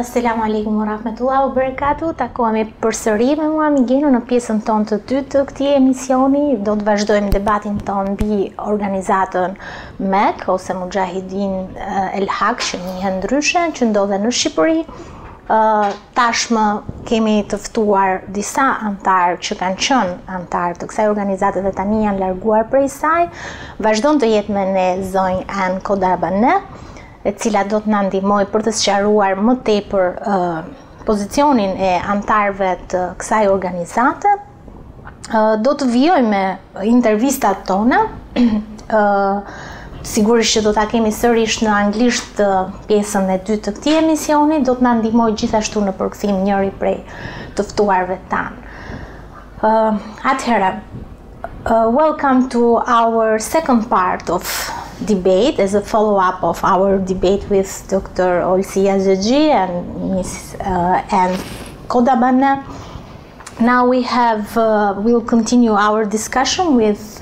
Assalamu alaikum wa rahmatullahi wa barakatuh. Takohemi përsëri me mua Migeno në pjesën tonë të dytë të këtij emisioni. Do të vazhdojmë debatin tonë mbi organizatën MKO ose Mojahedin Khalq, që njihet ndryshe, që ndodhen në Shqipëri. Tashmë kemi të ftuar disa antarë që kanë qenë antarë të kësaj organizate dhe tani janë larguar prej saj. Vazhdon të jetë me ne zonjë Khodabandeh, e cila do të na ndihmojë për të sqaruar më tepër pozicionin e antarëve të kësaj organizate. Do të vijojmë me intervistat tona. Sigurisht që do ta kemi sërish në anglisht pjesën e dytë të këtij emisioni, do të na ndihmojë gjithashtu në përkthim njëri prej të ftuarve tanë. Atëherë, welcome to our second part of debate as a follow-up of our debate with Dr. Rajavi and Ms. and Khodabandeh. Now we'll continue our discussion with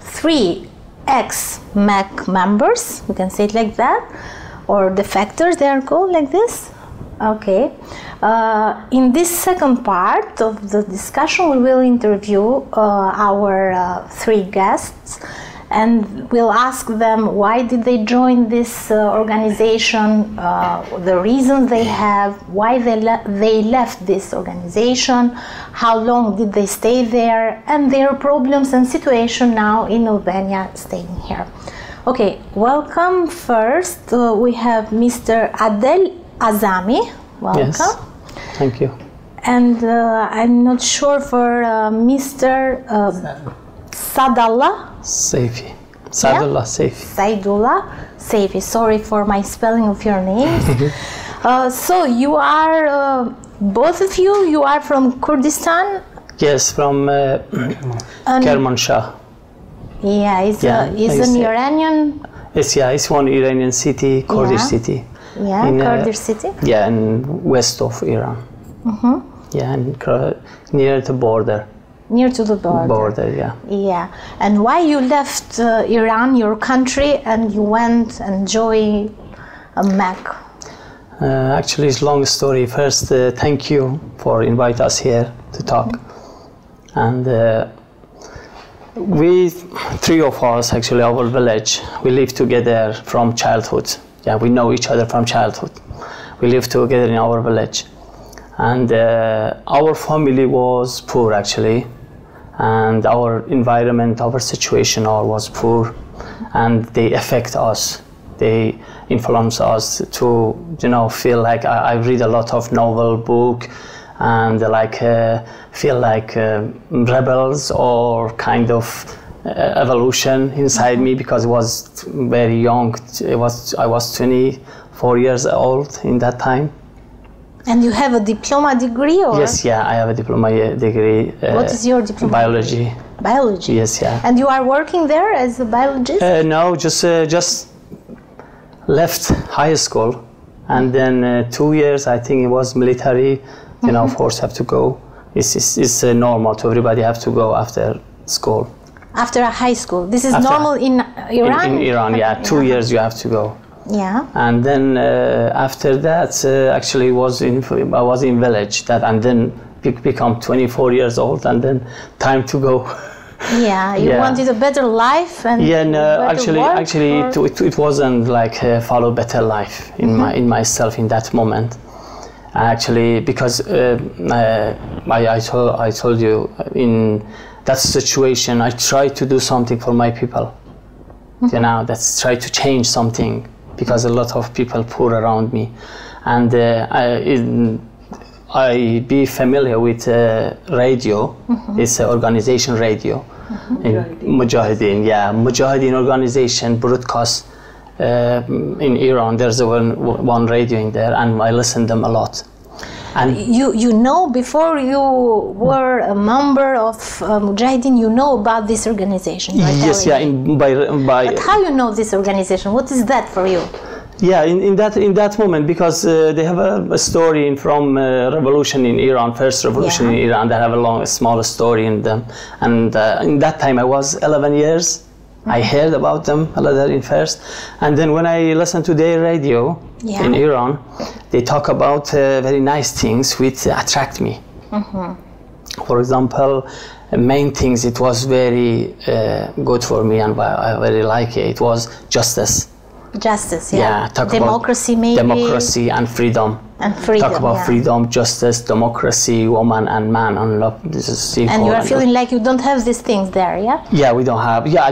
three ex-MKO members, we can say it like that, or defectors, they are called like this. Okay. In this second part of the discussion, we will interview our three guests, and we'll ask them why did they join this organization, the reasons they have, why they left this organization, how long did they stay there, and their problems and situation now in Albania staying here. Okay, welcome. First, we have Mr. Adel Azami. Welcome. Yes, thank you. And I'm not sure for Mr. Sadallah Saifi. Sadullah Saifi. Saidullah Saifi. Sorry for my spelling of your name. So you are, both of you are from Kurdistan? Yes, from Kermanshah. Yeah, it's an Iranian... It's one Iranian city, Kurdish city. Yeah, Kurdish city? Yeah, in west of Iran. Yeah, and near the border. Near to the border. Border, yeah. Yeah. And why you left Iran, your country, and you went and joined a MKO? Actually, it's a long story. First, thank you for inviting us here to talk. And we, three of us, actually, our village, we live together from childhood. Yeah, we know each other from childhood. We live together in our village. And our family was poor, actually. And our environment, our situation was poor, and they affect us. They influence us to, feel like I read a lot of novel book, and feel like rebels or kind of evolution inside me, because I was very young. I was 24 years old in that time. And you have a diploma degree, or? Yes, yeah, I have a diploma degree. What is your diploma? Biology. Biology? Yes, yeah. And you are working there as a biologist? No, just left high school, and then 2 years, I think it was military, force have to go. It's normal to everybody have to go after school. After a high school? This is normal in Iran? In Iran, yeah. 2 years you have to go. Yeah. And then after that, actually, I was in village. And then become 24 years old, and then time to go. Yeah, you wanted a better life, and no, actually, it wasn't like follow better life in myself in that moment. Actually, because I told you in that situation, I tried to do something for my people. That's try to change something. Because a lot of people poor around me, and I be familiar with radio. It's an organization radio, Mojahedin. Yeah, Mojahedin organization broadcast in Iran. There's one radio in there, and I listen them a lot. And you know, before you were a member of Mojahedin, you know about this organization. Yes, yeah. But how you know this organization? What is that for you? Yeah, in that moment, because they have a story from revolution in Iran, first revolution in Iran. They have a small story in them, and in that time I was 11 years. I heard about them a lot in first, and then when I listened to their radio in Iran, they talk about very nice things which attract me. For example, main things it was very good for me and I very like it. It was justice. Justice, yeah. Talk democracy, about maybe. Democracy and freedom. And freedom. Talk about freedom, justice, democracy, woman and man, and love. This is simple. And you are feeling like you don't have these things there, yeah? Yeah, we don't have. Yeah,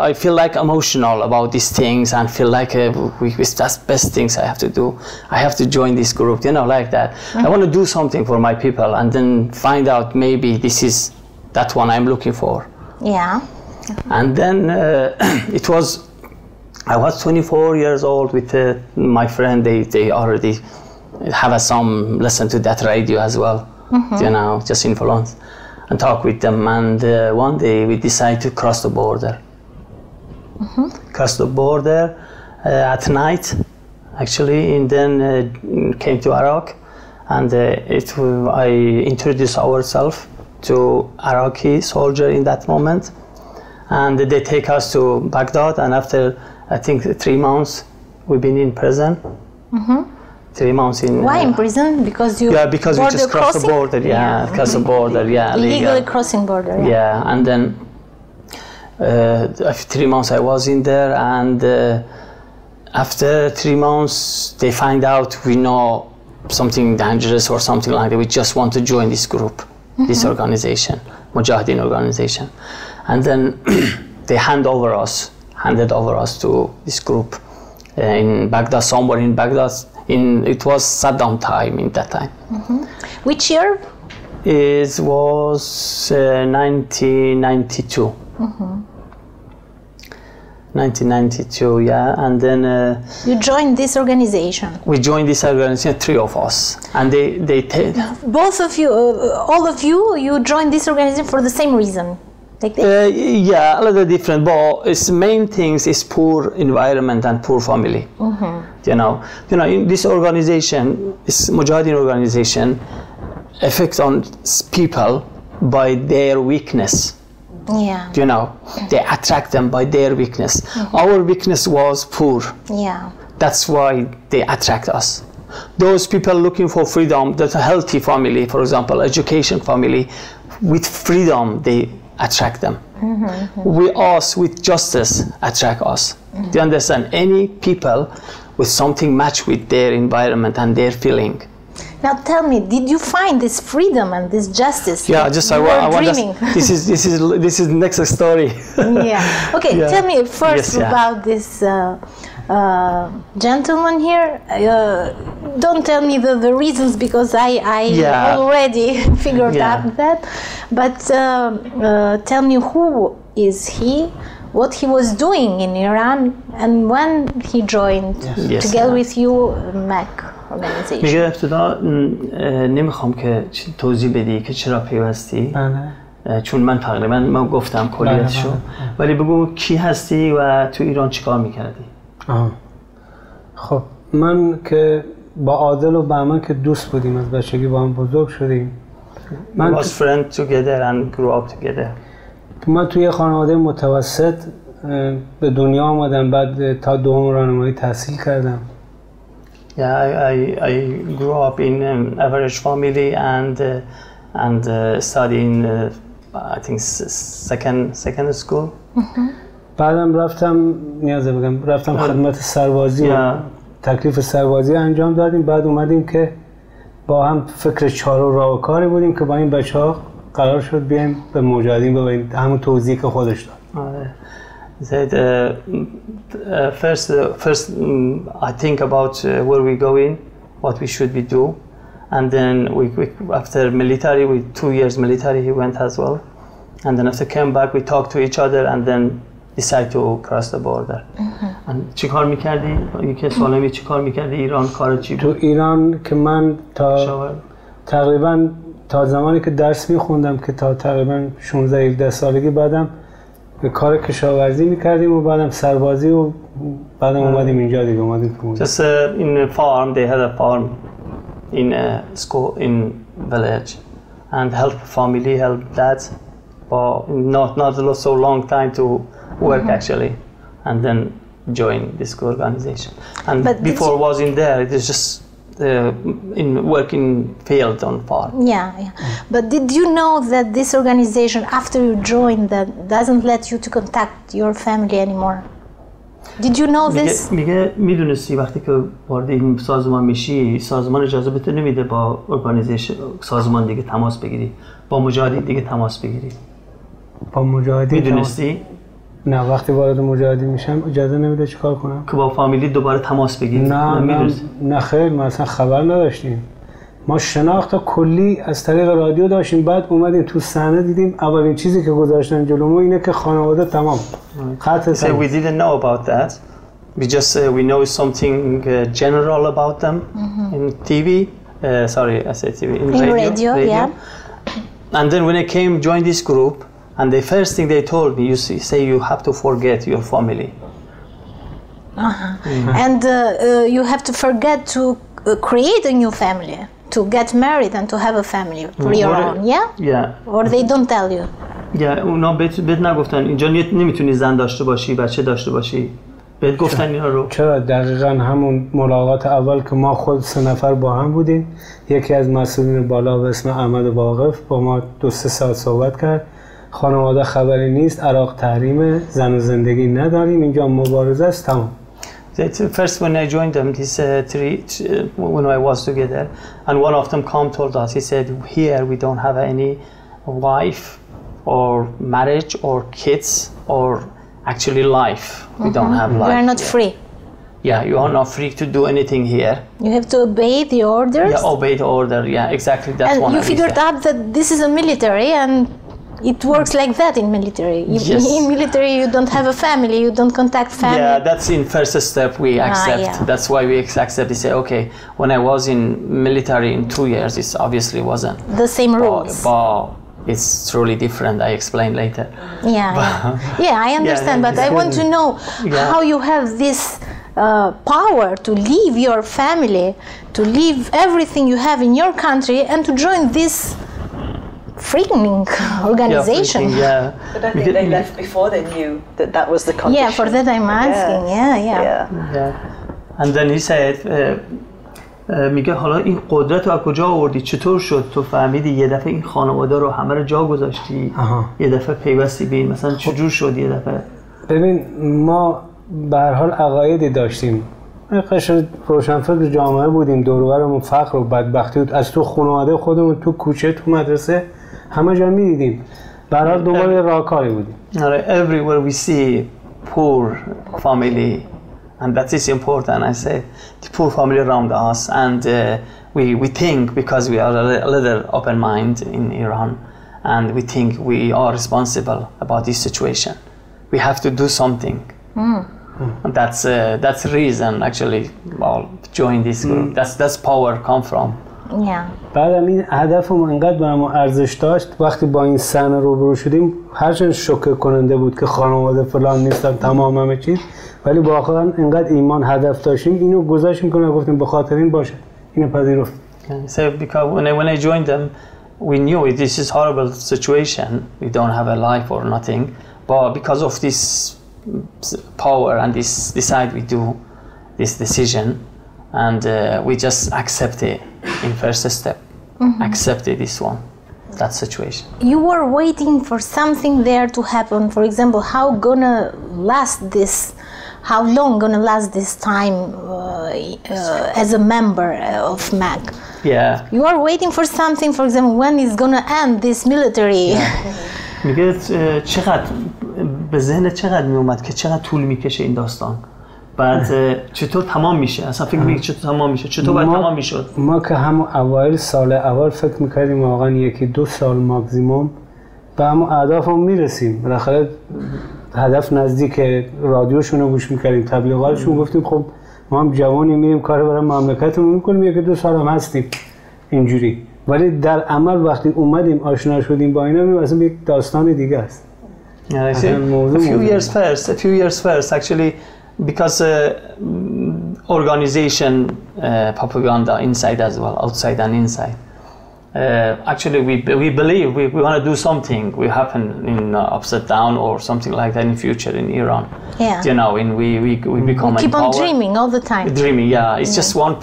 I feel like emotional about these things and feel like that's best things I have to do. I have to join this group, you know, like that. I want to do something for my people and then find out maybe this is that one I'm looking for. Yeah. And then I was 24 years old with my friend. They already have some listen to that radio as well, you know, just influence and talk with them. And one day we decided to cross the border. Cross the border at night, actually, and then came to Iraq. And I introduced ourselves to Iraqi soldier in that moment. And they take us to Baghdad, and after I think 3 months we've been in prison. 3 months in. Why in prison? Because you. Yeah, because we just crossed the border. Yeah, cross the border. Yeah, illegally crossing border. Yeah, and then after 3 months I was in there, and after 3 months they find out we know something dangerous or something like that. We just want to join this group, this organization, Mojahedin organization, and then they handed over us to this group in Baghdad, somewhere in Baghdad. It was Saddam time in that time. Which year? It was 1992. 1992, yeah, and then you joined this organization. We joined this organization, 3 of us, and they both of you, all of you, you joined this organization for the same reason. Like yeah, a little different, but its main things is poor environment and poor family. You know, in this organization, this Mujahedin organization, affects on people by their weakness. Yeah. You know, they attract them by their weakness. Our weakness was poor. Yeah. That's why they attract us. Those people looking for freedom, that's a healthy family, for example, education family, with freedom, they attract them. We us with justice attract us. Do you understand? Any people with something match with their environment and their feeling. Now tell me, did you find this freedom and this justice? Yeah, just I want this is the next story. Yeah. Okay, yeah. Tell me first about this gentleman here. Don't tell me the reasons, because I already figured out that. But tell me, who is he? What he was doing in Iran, and when he joined together with you MKO organization. میگه ابتدا نمیخوام که توضیح بدی که چرا پیوستی، چون من تقریبا گفتم کلیتشو، ولی بگو کی هستی و تو ایران چیکار میکردی؟ خب من که با عادل و بهمن که دوست بودیم، از بچگی با هم بزرگ شدیم. من was friends together and grew up together. من توی خانواده متوسط به دنیا آمدم، بعد تا دوم راهنمایی تحصیل کردم. Yeah, I grew up in an average family and studying I think second school. بعدم رفتم خدمت سربازی و تکلیف سربازی انجام دادیم. بعد اومدیم که با هم فکر چار و راه و کاری بودیم که با این بچه‌ها قرار شد بیایم به مجاهدین ببینیم، همون توضیحی که خودش داد. Said first I think about where we going, what we should be do, and then we after military, 2 years military, he went as well, and then after came back we talked to each other and then decide to cross the border. And چیکار می‌کردی؟ یکی سوالمی چیکار می‌کردی ایران؟ کار چی بود؟ تو ایران که من تقریبا تا زمانی که درس می‌خوندم که تا تقریبا 16-17 سالگی، بعدم به کار کشاورزی می‌کردیم و بعدم سربازی و بعدم اومدیم اینجا دیگه اومدیم. Just in a farm, they had a farm in a school in village and help family, help dad, but not so long time to work actually, and then join this organization. And But before was in there, it is just in working field on farm. Yeah. But did you know that this organization, after you joined, that doesn't let you to contact your family anymore? Did you know this? میگه میدونستی وقتی که وارد این سازمان میشی، سازمان اجازه بهت نمیده با ارگانیزیشن سازمان دیگه تماس بگیری، با مجاهدین دیگه تماس بگیری. با مجاهدین میدونستی؟ نه، وقتی وارد مجاهدین میشم اجازه نمیده چیکار کنم؟ که با فامیلی دوباره تماس بگیری. نه خیر، ما اصلا خبر نداشتیم. ما شناخت کلی از طریق رادیو داشتیم، بعد اومدیم تو صحنه دیدیم اولین چیزی که گذاشتن جلومون اینه که خانواده تمام. So we didn't know about that. We just we know something general about them in TV. Sorry, I said TV. In radio. Yeah. And then when I came join this group, and the first thing they told me, say you have to forget your family. And you have to forget to create a new family, to get married and to have a family for your own, yeah? Or they don't tell you? اونا بهت نگفتن اینجا نمیتونی زن داشته باشی، بچه داشته باشی. بهت گفتن اینا رو؟ چرا؟ دقیقاً همون ملاقات اول که ما خود 3 نفر با هم بودیم، یکی از مسئولین بالا به اسم احمد واقف با ما 2-3 ساعت صحبت کرد. خانواده خبری نیست، عراق تحریمه، زن و زندگی نداریم، اینجا مبارزه است، تمام. First when I joined them, these when I was together, and one of them told us, he said, here we don't have any wife or marriage or kids or actually life. We don't have life. You are not free. Yeah, you are not free to do anything here. You have to obey the orders. Yeah, obey the order. Yeah, exactly. That's one. And you figured out that this is a military and it works like that in military. Yes. In military, you don't have a family, you don't contact family. Yeah, that's in first step we accept. Yeah. That's why we accept. We say, okay, when I was in military in 2 years, it obviously wasn't the same rules. But it's truly different. I explain later. Yeah, I understand. But I want to know how you have this power to leave your family, to leave everything you have in your country, and to join this freaking organization. But I think they left before they knew that was the condition. Yeah, for that I'm asking. Yeah. And then he said, میگه حالا این قدرت رو از کجا آوردی؟ چطور شد تو فهمیدی یه دفعه این خانواده رو همه رو جا گذاشتی؟ یه دفعه پیوستی به این، مثلا چجور شد یه دفعه؟ ببین، ما به هر حال عقایدی داشتیم، قشر روشنفکر جامعه بودیم، دور و برمون فقر و بدبختی بود، از تو خانواده خودمون، تو کوچه، تو مدرسه، همه جا می‌دیدیم. به هر حال دنبال راهکاری بودیم. Everywhere we see poor family, and that is important. I say the poor family around us, and we think, because we are a little open mind in Iran, and we think we are responsible about this situation. We have to do something. And that's the reason actually join this group. That's power come from. بعدم این هدفم انقدر برام ارزش داشت، وقتی با این صحنه روبرو شدیم، هرچند شوکه کننده بود که خانواده فلان نیستن، تمام همه چیز، ولی واقعا انقدر ایمان هدف داشتیم، اینو گذاشتیم که گفتیم به خاطر این باشه، اینو پذیرفت. So because when I joined them, we knew this is horrible situation. We don't have a life or nothing, but because of this power and this decide we do this decision, and we just accept it in first step. Accepted this one, that situation. You were waiting for something there to happen. For example, how gonna last this? How long gonna last this time as a member of MAG? Yeah. You are waiting for something. For example, when is gonna end this military? میگه چقدر به ذهن چقدر میومد که چقدر طول میکشه این داستان، بعد چطور تمام میشه؟ اصلا فکر میکنی چطور تمام میشه؟ چطور باید تمام میشد؟ ما که همون اوایل سال اول فکر میکردیم واقعا 1-2 سال ماکسیموم به همون اهدافمون میرسیم. بالاخره هدف نزدیک، رادیوشون رو گوش میکردیم، تبلیغاتشون، گفتیم خب ما هم جوانی میریم کار برای مملکتمون میکنیم، 1-2 سال هم هستیم اینجوری. ولی در عمل وقتی اومدیم آشنا شدیم با اینا، میبینیم اصلا یک داستان دیگه است. A few years first actually, because organization propaganda inside as well, outside and inside. actually we believe we want to do something will happen in upside down or something like that in future in Iran. Yeah. You know, and we become keep on empowered. dreaming all the time. Dreaming, yeah. It's just one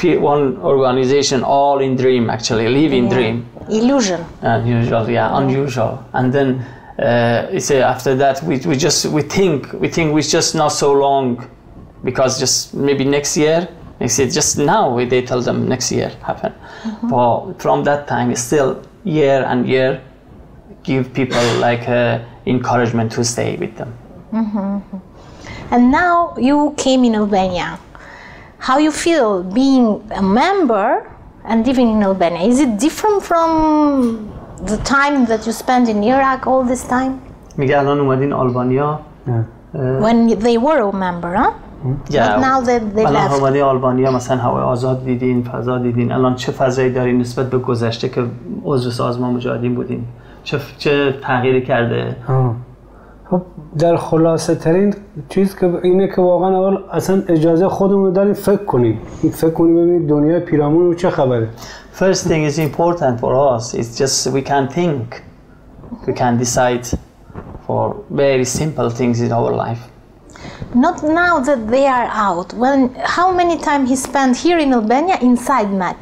organization, all in dream actually, live in dream. Illusion. Unusual, yeah, unusual. And then it's after that we think we just not so long, because just maybe next year, just now they tell them next year happen. But from that time, it's still year and year give people like encouragement to stay with them. And now you came in Albania. How you feel being a member and living in Albania? Is it different from the time that you spent in Iraq all this time? میگه الان اومدین آلبانیا. When they were a member, huh? Yeah. But now that they الان left. اومدین آلبانیا، مثلا هوای آزاد دیدین، فضا دیدین. الان چه فضایی دارین نسبت به گذشته که عضو سازمان مجاهدین بودین؟ چه تغییری کرده؟ خب در خلاصه ترین چیز که اینه که واقعا اول اصلا اجازه خودمون داریم فکر کنیم ببینید دنیای پیرامون چه خبره. First thing is important for us. It's just we can think, we can decide for very simple things in our life. Not now that they are out. How many time he spent here in Albania inside Mac?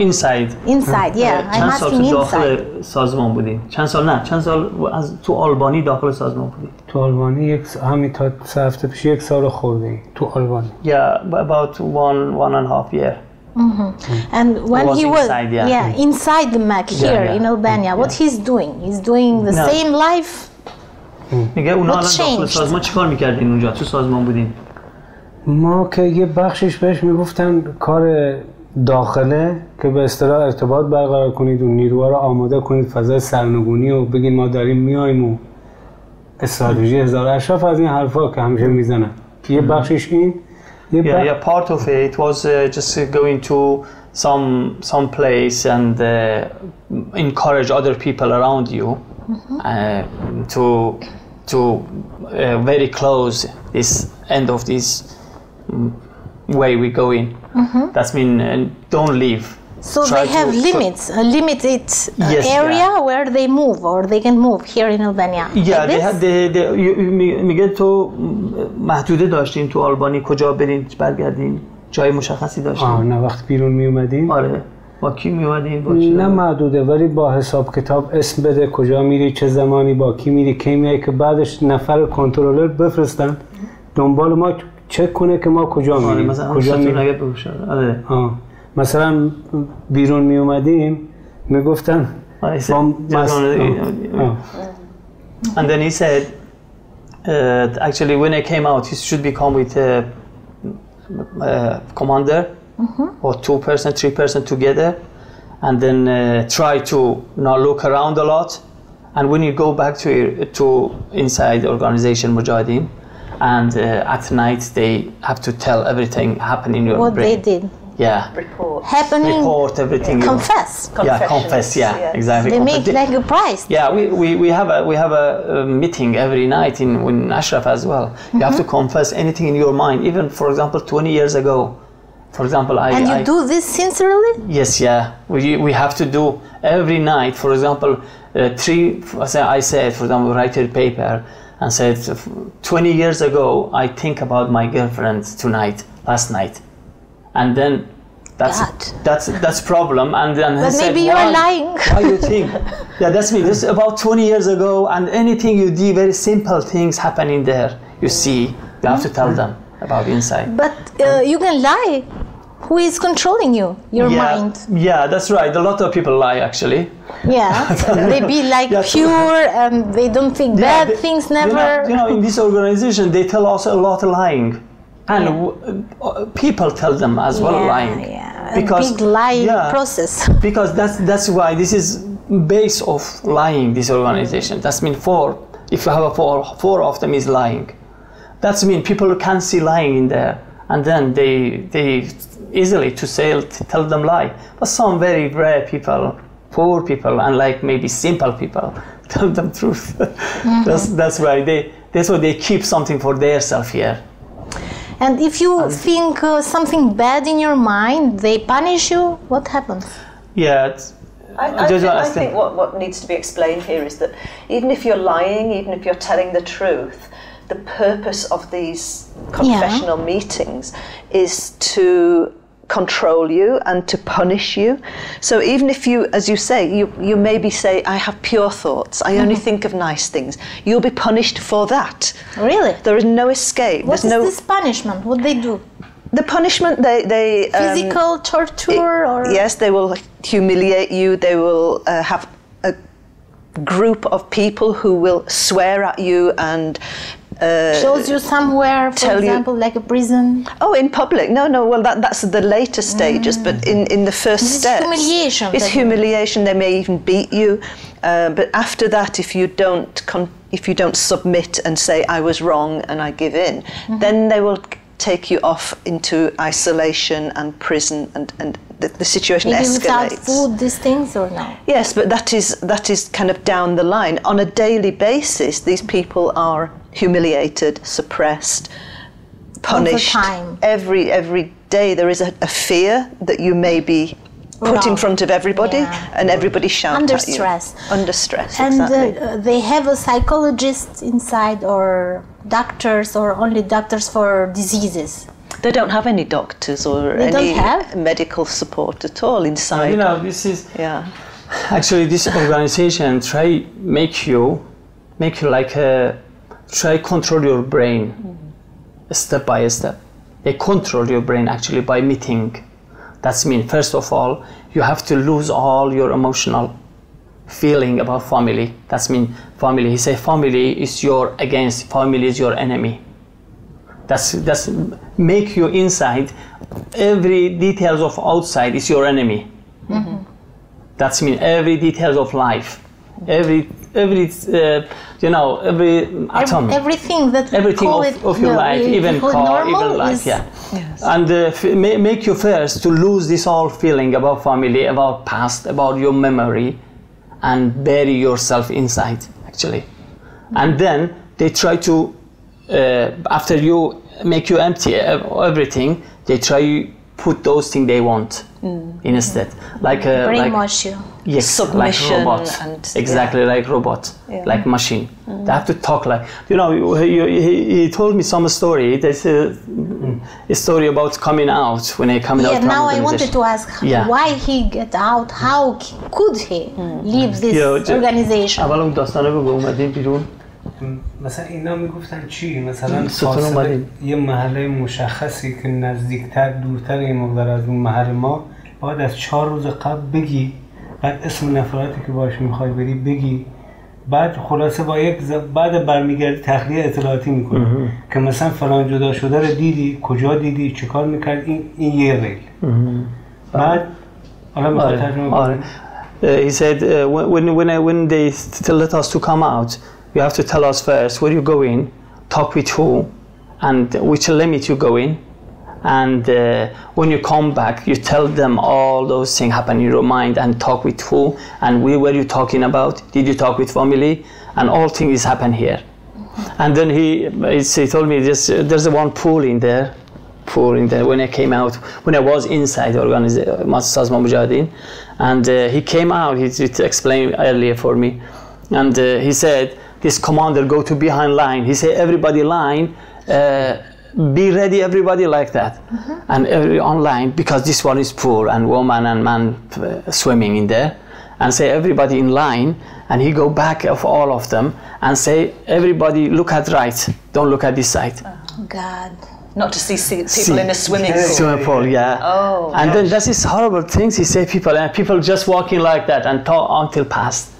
Inside. Inside, yeah. I'm asking inside. داخل سازمان بودین؟ چند سال از تو آلبانی داخل سازمان بودین؟ تو آلبانی همین تا 3 هفته پیش 1 سال خورده ای تو آلبانی. Yeah, about 1.5 year. And when he was inside, inside the Mac here in Albania, what he's doing? He's doing the same life. میگه اونا الان داخل سازمان چیکار میکردین اونجا؟ تو سازمان بودین؟ ما که یه بخشش بهش میگفتن کار داخله که به اصطلاح ارتباط برقرار کنید و نیروها رو آماده کنید، فضای سرنگونی و بگین ما داریم میایم و استراتژی هزار اشراف از این حرفا که همیشه میزنن. یه بخشش این part of it was just going to some place and encourage other people around you to very close this end of this way we go in. That's mean don't leave. So they have limits, a limited area where they move or they can move here in Albania. Yeah, میگه تو محدوده داشتین تو آلبانی، کجا برین برگردین؟ جای مشخصی داشتین؟ نه وقت بیرون می اومدین؟ آره. با کی می اومدین؟ نه محدوده، ولی با حساب کتاب اسم بده کجا میری، چه زمانی، با کی میری، کی میای، که بعدش نفر کنترلر بفرستن دنبال ما چک کنه که ما کجا میریم. کجا میریم؟ آره. مثلا بیرون می اومدیم میگفتن And then he said actually when I came out he should become with a commander or 2 person 3 person together and then try to not look around a lot, and when you go back to inside organization Mojahedin and at night they have to tell everything happen in your what brain. They did. Yeah. Report everything. Confess. Confess. Yeah, exactly. They make like a prize. Yeah, we have a meeting every night in Ashraf as well. You have to confess anything in your mind. Even for example, 20 years ago, for example, And you do this sincerely? Yes, yeah. We have to do every night. For example, I said, for example, write a paper and said, 20 years ago, I think about my girlfriend last night. And then that's problem. And then but he maybe said, you are lying. Why you think? Yeah, that's me. This is about 20 years ago, and anything you do, very simple things happening there. You see, you have to tell them about inside. But you can lie. Who is controlling you? Your mind. Yeah, that's right. A lot of people lie actually. Yeah, they be like pure and they don't think bad things. Never. You know, in this organization, they tell us a lot of lying. And people tell them as well lying. Yeah, because a big lie process. Because that's why this is base of lying. This organization. That's mean 4. If you have a 4 of them is lying. That's mean people can see lying in there, and then they easily to tell them lie. But some very rare people, poor people, and like maybe simple people, tell them truth. That's why they keep something for themselves here. And if you think something bad in your mind, they punish you. What happens? Yeah, I think what needs to be explained here is that even if you're lying, even if you're telling the truth, the purpose of these confessional meetings is to control you and to punish you. So even if you, as you say, you maybe say, I have pure thoughts, I only think of nice things, you'll be punished for that. Really? There is no escape. What is this punishment? What they do? The punishment, they physical torture, or yes, they will humiliate you. They will have a group of people who will swear at you and shows you somewhere, for example, like a prison. Oh, in public? No. Well, that's the later stages. But in the first steps, humiliation. It's humiliation. They may even beat you. But after that, if you don't submit and say I was wrong and I give in, then they will take you off into isolation and prison, and the situation maybe escalates. Without food, these things, or no? Yes, but that is kind of down the line. On a daily basis, these people are humiliated, suppressed, punished. All the time. Every day there is a fear that you may be put in front of everybody, and everybody shouts under at you. Stress. Under stress, and exactly. They have a psychologist inside, or doctors, or only doctors for diseases? They don't have any doctors or any medical support at all inside. You know, this is actually this organization try make you like try control your brain step by step. They control your brain actually by meeting. That's mean, first of all, you have to lose all your emotional feeling about family. That's mean family. He say family is your against, family is your enemy. That's make you inside, every details of outside is your enemy. That's mean every details of life, every you know, every atom, everything of your life, even car, even life, Yes. And make you first to lose this all feeling about family, about past, about your memory, and bury yourself inside actually. And then they try to after you make you empty everything, they try put those things they want instead, like brainwash you. Yes, submission, like robot. And exactly, like robot, like machine. They have to talk like, you know, he told me some story. There's a story about coming out, when he coming out. Now I wanted to ask why he get out, how could he leave this organization? اول داستانه بگو اومدین بیرون. مثلا اینا میگفتن چی؟ مثلا یه محله مشخصی که نزدیکتر دورتر این مقدار از اون محل ما، باید از 4 روز قبل بگی، بعد اسم نفراتی که باش میخوای بری بگی، بعد خلاصه با بعد برمیگردی تخلیه اطلاعاتی میکنی که مثلا فلان جدا شده رو دیدی، کجا دیدی، چیکار میکرد، این یه ریل. بعد حالا میخواد ترجمه کنم. He said when they let us to come out, you have to tell us first where you going, talk with who, and which limit you go in, and when you come back, you tell them all those things happen in your mind, and talk with who, and were you talking about, did you talk with family, and all things happen here. And then he told me there's one pool in there. When I came out, when I was inside the organization, Mojahedin, and he came out, he explained earlier for me, and he said, this commander go to behind line. He said, everybody line, be ready, everybody like that. And every online, because this one is pool, and woman and man swimming in there, and say, everybody in line, and he go back of all of them, and say, everybody look at right, don't look at this side. Oh, God. Not to see people in a swimming pool. Swimming pool, yeah. Oh. And then that's these horrible things he say, people just walking like that and talk until past.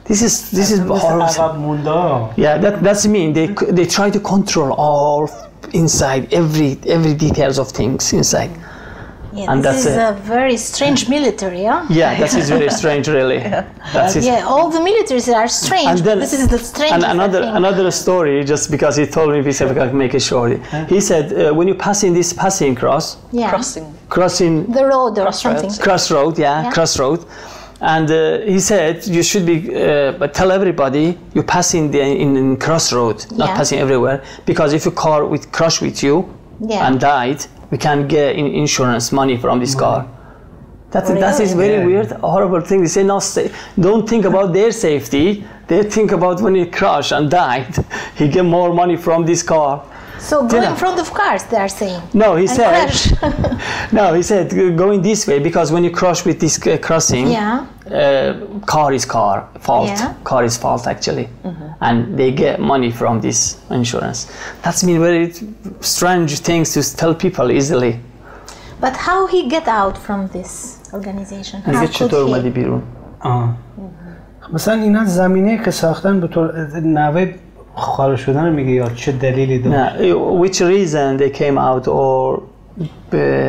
This is horrible. Yeah, that's mean. They try to control all inside, every details of things inside. Yeah, and this is a very strange military, huh? Yeah, that is very strange, really. Yeah, all the militaries are strange. And then, this is the strangest thing. Another story, just because he told me, he said, I can make it short. He said, when you passing this crossing the road or something. Crossroad, crossroad. And he said, you should be, but tell everybody you're passing in crossroad, not passing everywhere, because if a car would crash with you and died, we can get insurance money from this car. That is very weird, horrible thing. They say, no, don't think about their safety. They think about when he crashed and died, he get more money from this car. So go in front of cars, they are saying. No, he said. No, he said going this way because when you crash with this crossing, car is fault. Yeah. Car is fault actually, and they get money from this insurance. That's been very strange things to tell people easily. But how he get out from this organization? دیگه چطور اومدی بیرون؟ مثلا اینا زمینه که ساختن به طور نوع خارج شدن میگه یا چه دلیلی داشت؟ نه which reason they came out or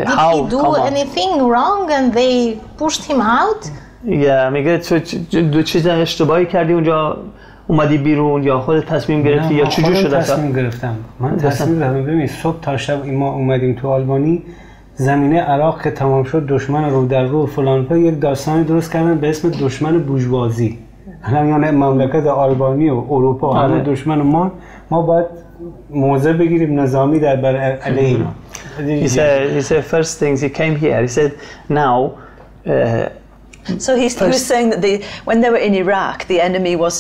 how did he do anything wrong and they pushed him out? میگه تو چیز اشتباهی کردی اونجا اومدی بیرون یا خودت تصمیم گرفتی یا چجور شده؟ تصمیم گرفتم. من تصمیم گرفتم. ببین صبح تا شب ما اومدیم تو آلبانی، زمینه عراق که تمام شد، دشمن رو در رو فلان پا یک داستانی درست کردن به اسم دشمن بورژوازی. یعنی مملکت آلبانی و اروپا همه دشمن ما باید موضع بگیریم نظامی در بر علیه اینا. He said first things he came here. He said now. So he was saying that when they were in Iraq, the enemy was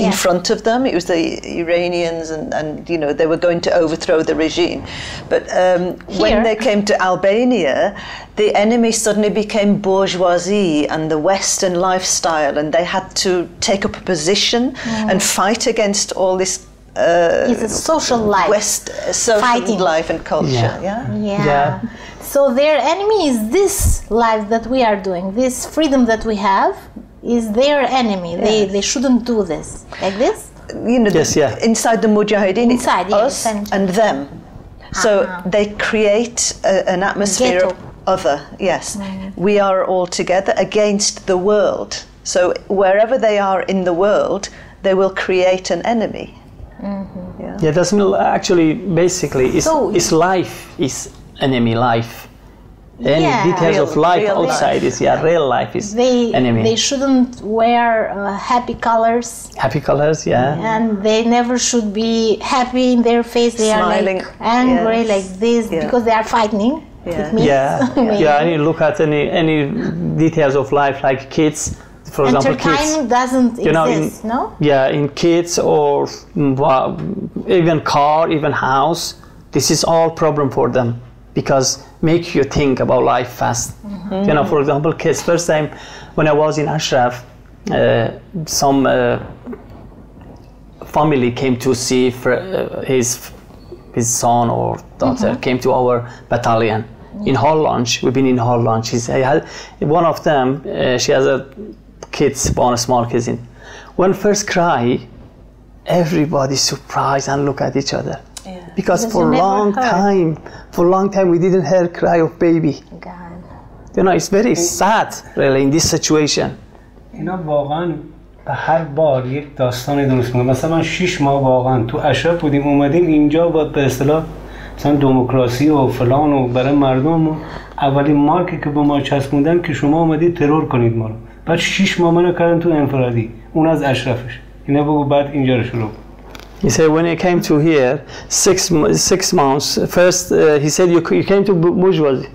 in front of them. It was the Iranians, and you know they were going to overthrow the regime. But when they came to Albania, the enemy suddenly became bourgeoisie and the Western lifestyle, and they had to take up a position and fight against all this. It's a social life, social life and culture. Yeah. So their enemy is this life that we are doing, this freedom that we have. Is their enemy. They shouldn't do this. Like this? You know, inside the Mujahedin, it's us and them. So they create an atmosphere of other. Yes. We are all together against the world. So wherever they are in the world, they will create an enemy. Yeah, that's actually basically it's life is enemy life. Any details of life outside is real life is enemy. They shouldn't wear happy colors. Happy colors, and they never should be happy in their face. They smiling, are like angry like this because they are fighting. And you look at any details of life like kids, for example, entertainment doesn't exist, no? Yeah, in kids or even car, even house. This is all problem for them. Because make you think about life fast. You know, for example, kids. First time when I was in Ashraf, some family came to see his son or daughter came to our battalion in hall lunch. We've been in hall lunch. One of them, she has a small kids in. When first cry, everybody surprised and look at each other. Because for a long time we didn't hear cry of baby. God. You know, it's very sad really in this situation. اینا واقعا هر بار یک داستانی درست میکنه. مثلا من 6 ماه واقعا تو اشرف بودیم، اومدیم اینجا با به اصطلاح مثلا دموکراسی و فلان و برای مردم و اولین مارکی که به ما چسبوندن که شما اومدید ترور کنید ما رو. بعد 6 ماه منو کردن تو انفرادی، اون از اشرفش. اینا بگو بعد اینجا رو شروع. He said when he came to here, 6 months. First, he said you came to bourgeoisie.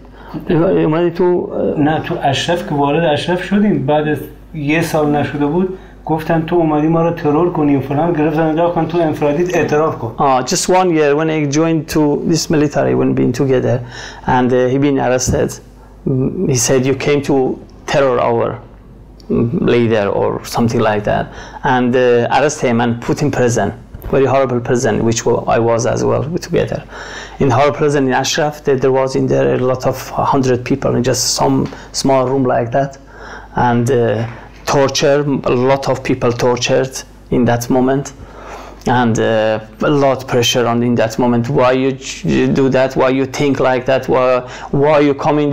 نه تو اشرف که وارد اشرف شدیم، بعد از یه سال نشده بود گفتن تو اومدی ما رو ترور کنی فلان، گرفتن انداختن تو انفرادیت اعتراف کن. Just 1 year when I joined to this military, when being together, and he been arrested. He said you came to terror our leader or something like that, and arrest him and put in prison. Very horrible prison, which I was as well together. In horrible prison in Ashraf, there was in there a lot of 100 people in just some small room like that, and torture. A lot of people tortured in that moment, and a lot of pressure on in that moment. Why you do that? Why you think like that? Why you coming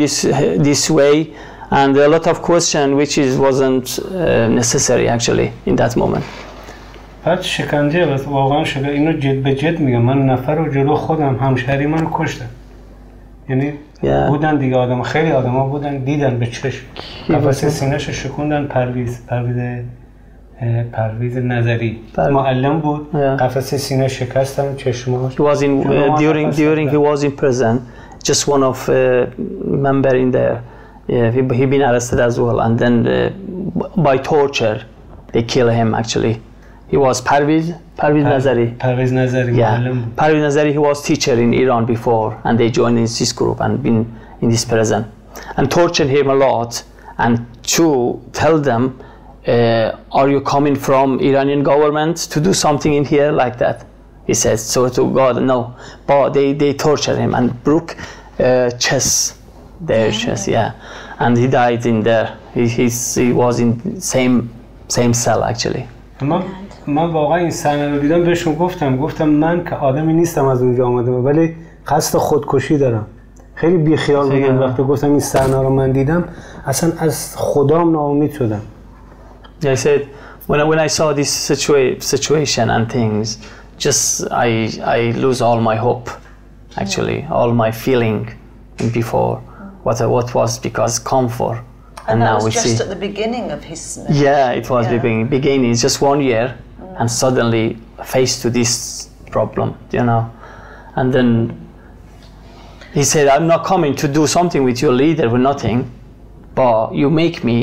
this way? And a lot of question which wasn't necessary actually in that moment. بعد شکنجه بس واقعا اینو جد به جد میگم. من نفر رو جلو خودم همشهری منو کشتن. یعنی بودن دیگه آدم، خیلی آدما بودن دیدن به چشم. قفسه سینه‌شو شکوندن. پرویز نظری معلم بود. قفسه سینه شکستن چشماش. He was during he was in prison. Just one of member in there Yeah, he been arrested as well, and then by torture, they kill him. Actually, he was Parviz Nazari. Parviz Nazari. Yeah, Parviz Nazari. He was teacher in Iran before, and they joined in this group and been in this prison, and tortured him a lot, and to tell them, are you coming from Iranian government to do something in here like that? He says, so to God, no. But they tortured him and broke chest, their chest, yeah. And he died in there. He was in same cell actually. من واقعا این صحنه رو دیدم بهشون گفتم من که آدمی نیستم از اونجا آمدم ولی قصد خودکشی دارم. خیلی بیخیال بودم وقتی گفتم این صحنه رو من دیدم اصلا از خدام ناامید شدم. I said when I saw this situation and things, just I lose all my hope, actually, all my feeling before what was because comfort. And that was just at the beginning of his. Yeah, it was beginning. It's just 1 year, and suddenly faced to this problem, you know. And then he said, "I'm not coming to do something with your leader with nothing, but you make me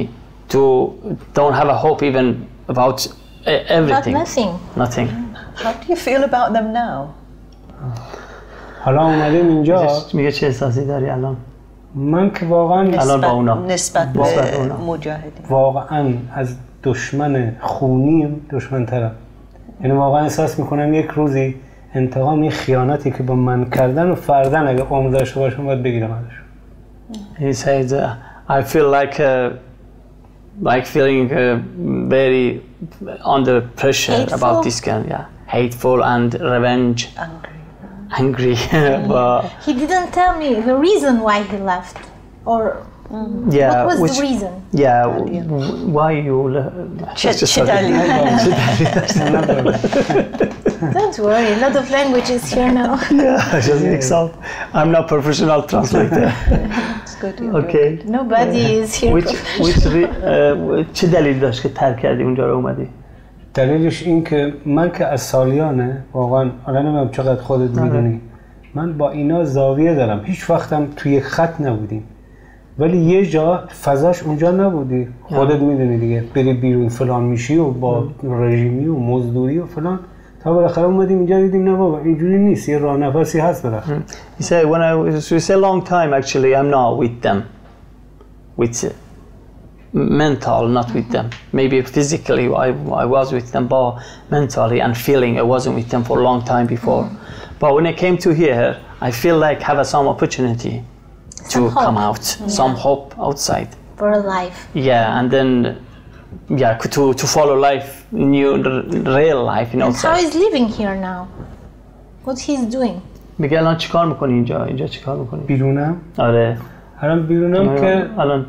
to don't have a hope even about everything." About nothing. How do you feel about them now? حالا اومدیم اینجا میگه چه احساسی داری الان؟ من که واقعا نسبت به مجاهدین واقعا از دشمن خونیم دشمن ترم. یعنی واقعا احساس میکنم یک روزی انتقام این خیانتی که با من کردن و فردن اگه عمر داشته باشم باید بگیرم ازشون. He said, I feel like feeling very under pressure hateful. About this kind, yeah, hateful and revenge, angry. But he didn't tell me the reason why he left, or yeah, what was the reason? Yeah, why you Don't worry, a lot of languages here now. Yeah, just mix up. I'm not professional translator. It's good. Okay. Nobody is here. چه دلیل داشت که ترک کردی اونجا رو اومدی؟ دلیلش این که من که از سالیانه واقعا الان نمیدونم چقدر خودت میدونی من با اینا زاویه دارم هیچ وقتم توی یک خط نبودیم ولی یه جا فضاش اونجا نبودی خودت میدونی دیگه بری بیرون فلان میشی و با رژیمی و مزدوری و فلان تا بالاخره اومدیم اینجا دیدیم نه بابا اینجوری نیست یه راه نفسی هست بالاخره. He said when we say long time actually I'm not with them with mental not with them maybe physically I was with them but mentally and feeling I wasn't with them for a long time before but when I came to here I feel like have some opportunity to come out some hope outside for a life and then to follow life new real life and how is living here now what he's doing میگه الان چیکار میکنی اینجا چیکار میکنی بیرونم آره الان بیرونم که الان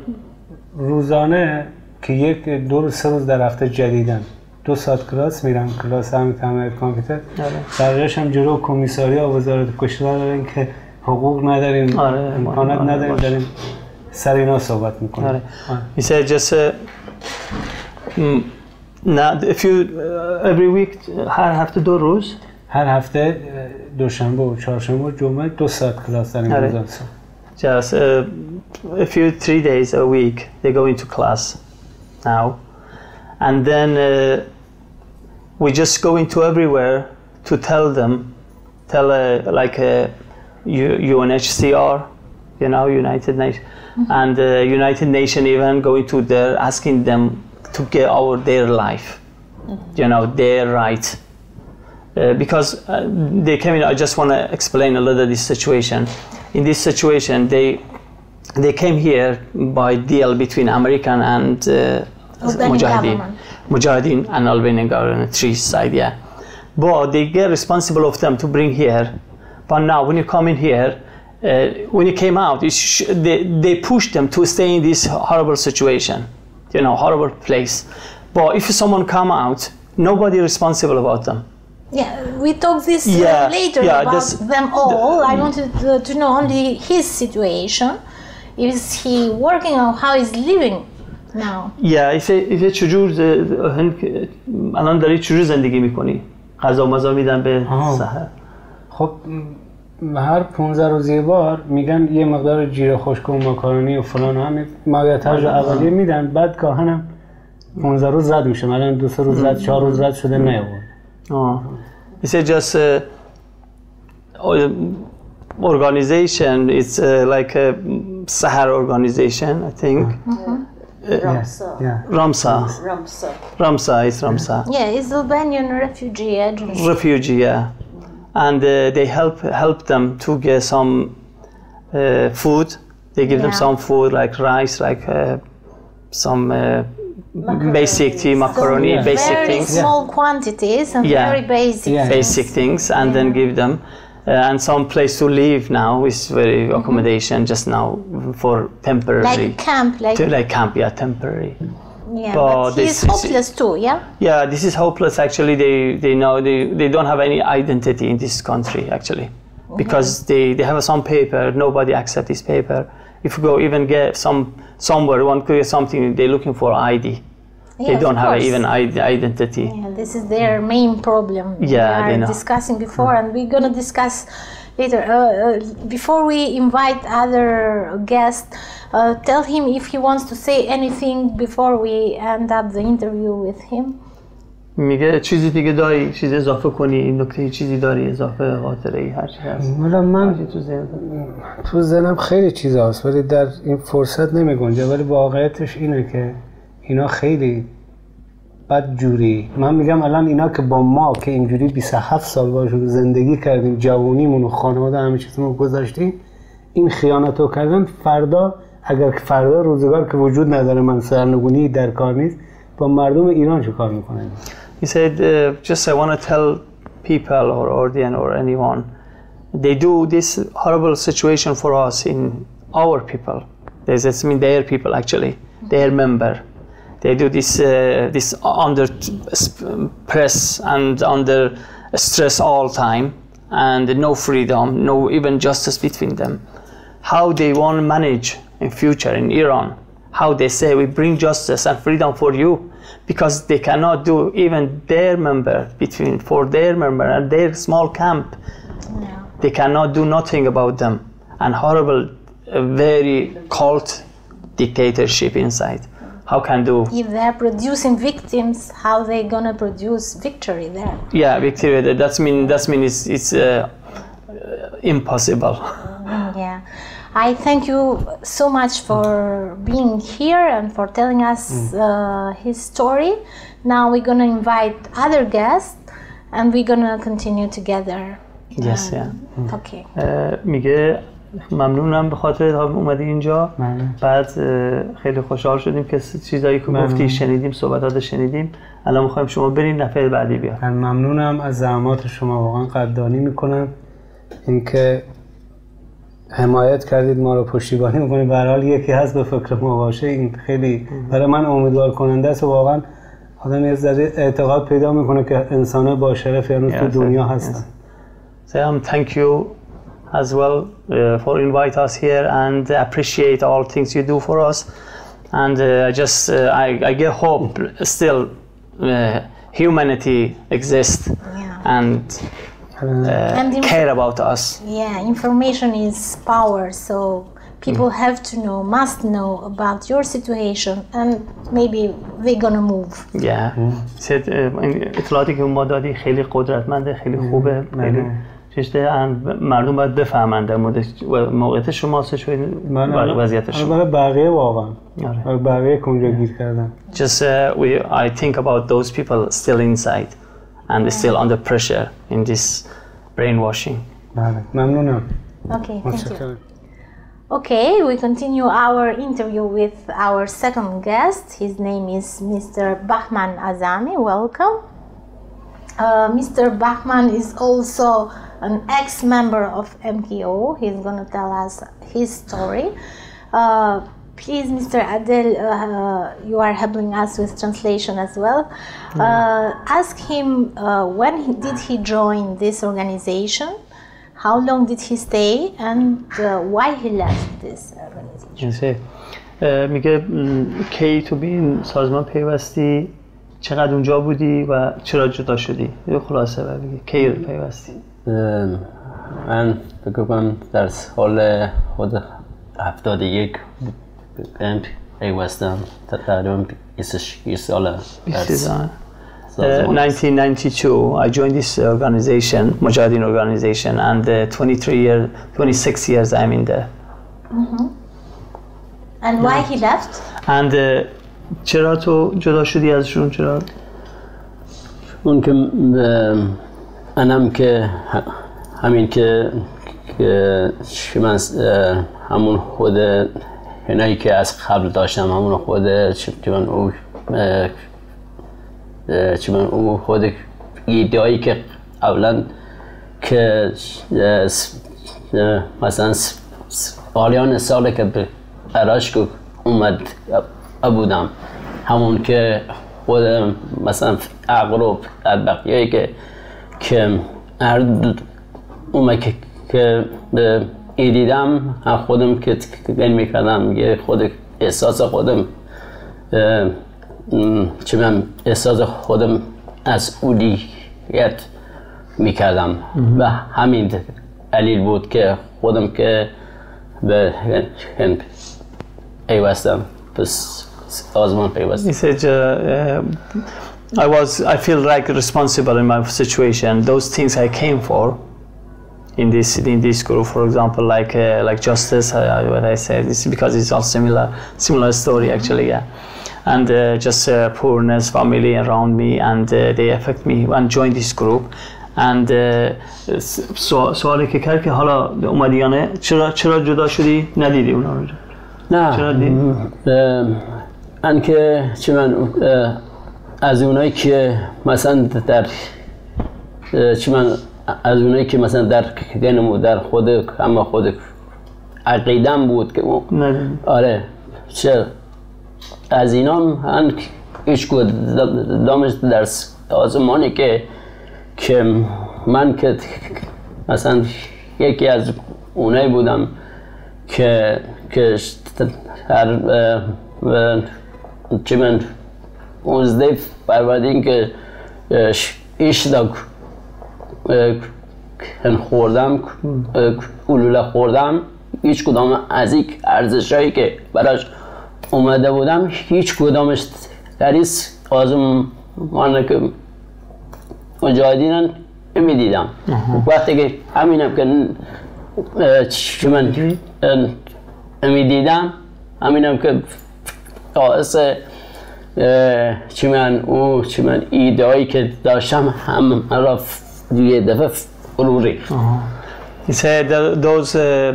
روزانه که یک 2-3 روز در هفته جدیدن 2 ساعت کلاس میرم کلاس هم تعمیر کامپیوتر درجاش هم جلو کمیساریا وزارت کشور دارن که حقوق نداریم امکانات نداریم داریم سر اینا صحبت میکنیم. He said just if you every week هر هفته 2 روز هر هفته دوشنبه و چهارشنبه و جمعه 2 ساعت کلاس داریم روزانه. Just a few 3 days a week they go into class now and then we just go into everywhere to tell like UNHCR you know United Nations and United Nations even going to there asking them to get their life you know their right because they came in I just want to explain a little this situation. In this situation, they came here by deal between American and Mojahedin and Albanian government, 3 sides, yeah. But they get responsible of them to bring here. But now, when you come in here, when you came out, they push them to stay in this horrible situation, you know, horrible place. But if someone come out, nobody responsible about them. Yeah, we talk this later about them all. I wanted to know only his situation. Is he working or how is living now? Yeah, if چجور الان داری چجور زندگی میکنی؟ غذا مزا میدن به سحر؟ خب هر 15 روز یه بار میگن یه مقدار جیره خشک و ماکارونی و فلان همین مایحتاج اولیه میدن، بعد گاهنم 15 روز رد میشه، الان 2-3 روز رد 4 روز رد شده نیاورد. It's just organization. It's like a Sahar organization, I think. Ramsa. Ramsa. Ramsa is Ramsa. Yeah, it's Albanian refugee agency. Refugee, yeah. And they help them to get some food. They give them some food like rice, like some basic tea, macaroni, basic things. Very small quantities and very basic things. Basic things, and then give them. And some place to live now is very accommodation just now for temporary. Like camp, like camp, yeah, temporary. Yeah, but he's hopeless too, yeah? Yeah, this is hopeless actually. They know they don't have any identity in this country actually. Because they have some paper, nobody accepts this paper. If you go even get somewhere, one could get something, they're looking for ID. They don't have even identity. Yeah, this is their main problem. Yeah, we are discussing before, and we're gonna discuss later. Before we invite other guests, tell him if he wants to say anything before we end up the interview with him. میگه چیزی دیگه داری، چیزی اضافه کنی، این نکته چیزی داری اضافه خاطره ای هر چی هست. من تو ذهنم خیلی چیزا هست ولی در این فرصت نمیگنجه، ولی واقعیتش اینه که اینا خیلی بدجوری. من میگم الان اینا که با ما که اینجوری 27 سال باشون زندگی کردیم، جوونیمون و خانواده همه چیزمون گذاشتیم، این خیانتو کردن، فردا اگر فردا روزگار که وجود نداره، من سرنگونی در کار نیست، با مردم ایران چه کار میکنن؟ He said, just I want to tell people or audience or anyone, they do this horrible situation for us in our people. That's mean their people actually, their member. They do this under press and under stress all time, and no freedom, no even justice between them. How they want to manage in future in Iran? How they say we bring justice and freedom for you, because they cannot do even their member for their member and their small camp. They cannot do nothing about them, and horrible, very cult dictatorship inside. How can do? If they're producing victims, how they gonna produce victory there? Yeah, victory. That mean it's impossible. Yeah. I thank you so much for being here and for telling us his story. Now we're gonna invite other guests and we're gonna continue together. Yes, yeah. Okay. میگه ممنونم به خاطر اومدی اینجا. بعد خیلی خوشحال شدیم که چیزایی که گفتی شنیدیم، صحبتات شنیدیم. الان میخوایم شما برین نفر بعدی بیاد. من ممنونم از زحمات شما، واقعا قدردانی میکنم اینکه حمایت کردید، ما رو پشتیبانی میکنید. به هر حال یکی هست به فکر ما باشه، این خیلی برای من امیدوار کننده است و واقعا آدم یه ذره اعتقاد پیدا میکنه که انسان با شرف هنوز تو دنیا هستن. Thank you as well for invite us here and appreciate all things you do for us, and I get hope still humanity exists and care about us. Yeah, information is power, so people have to know, must know about your situation, and maybe they're gonna move. Yeah. اطلاعاتی که ما دادی خیلی قدرتمنده، خیلی خوبه، خیلی چیزه، مردم باید بفهمن در مورد موقعیت شما وضعیت شما. برای بقیه واقعا، برای بقیه کنجا گیر کردن. Just I think about those people still inside and still under pressure in this brainwashing. ممنونم. Okay, thank you. Okay, we continue our interview with our second guest. His name is Mr. Bahman Azami. Welcome. Mr. Bahman is also an ex-member of MKO. He's going to tell us his story. Please, Mr. Adel, you are helping us with translation as well. Ask him when did he join this organization, how long did he stay, and why he left this organization. میگه کی تو به این سازمان پیوستی، چقدر اونجا بودی و چرا جدا شدی؟ یه خلاصه بگی کی پیوستی. من فکر کنم در سال خود 71 پیوستم تقریبا 26 ساله. 1992, I joined this organization, Mojahedin organization, and 26 years I'm in there. And why he left? And چرا تو جدا شدی ازشون؟ چرا؟ اون که منم که همین که من همون خود اینایی که از قبل داشتم، همون خود چون او خود ایده‌ای که قبلا که مثلا پایان سال که به عراق اومد بودم، همون که خود مثلا عقل و بقیه‌ای که اومد که دیدم، خودم که گن میکردم، یه خود احساس خودم من احساس خودم از اولیت میکردم و همین دلیل بود که خودم که به پیوستم، پس آزمان پیوستم. He said, I feel like responsible in my situation. Those things I came for in this group, for example, like justice, what I said, this is because it's all similar story actually, yeah. And just poorness, family around me, and they affect me and join this group. And سوالی که کرد که حالا اومدیانه چرا جدا شدی؟ ندیدی اونا رو؟ نه، چرا دیدی؟ من که من از اونایی که مثلا از اونایی که مثلا در گنم در خود اما خود عقیدم بود که آره چه از اینا من هیچ کدامش در آزمانی که من که مثلا یکی از اونایی بودم که هر چه من 11 فروردین که اشتاق خوردم، اولوله خوردم، هیچ کدام از این ارزشایی که براش اومده بودم هیچ کدامش در این آزمانه که مجاهدین نمیدیدم. وقتی که همینم که من نمیدیدم، همینم که باعث من ایده‌ای که داشتم هم را یه دفعه فرو ریخت. He said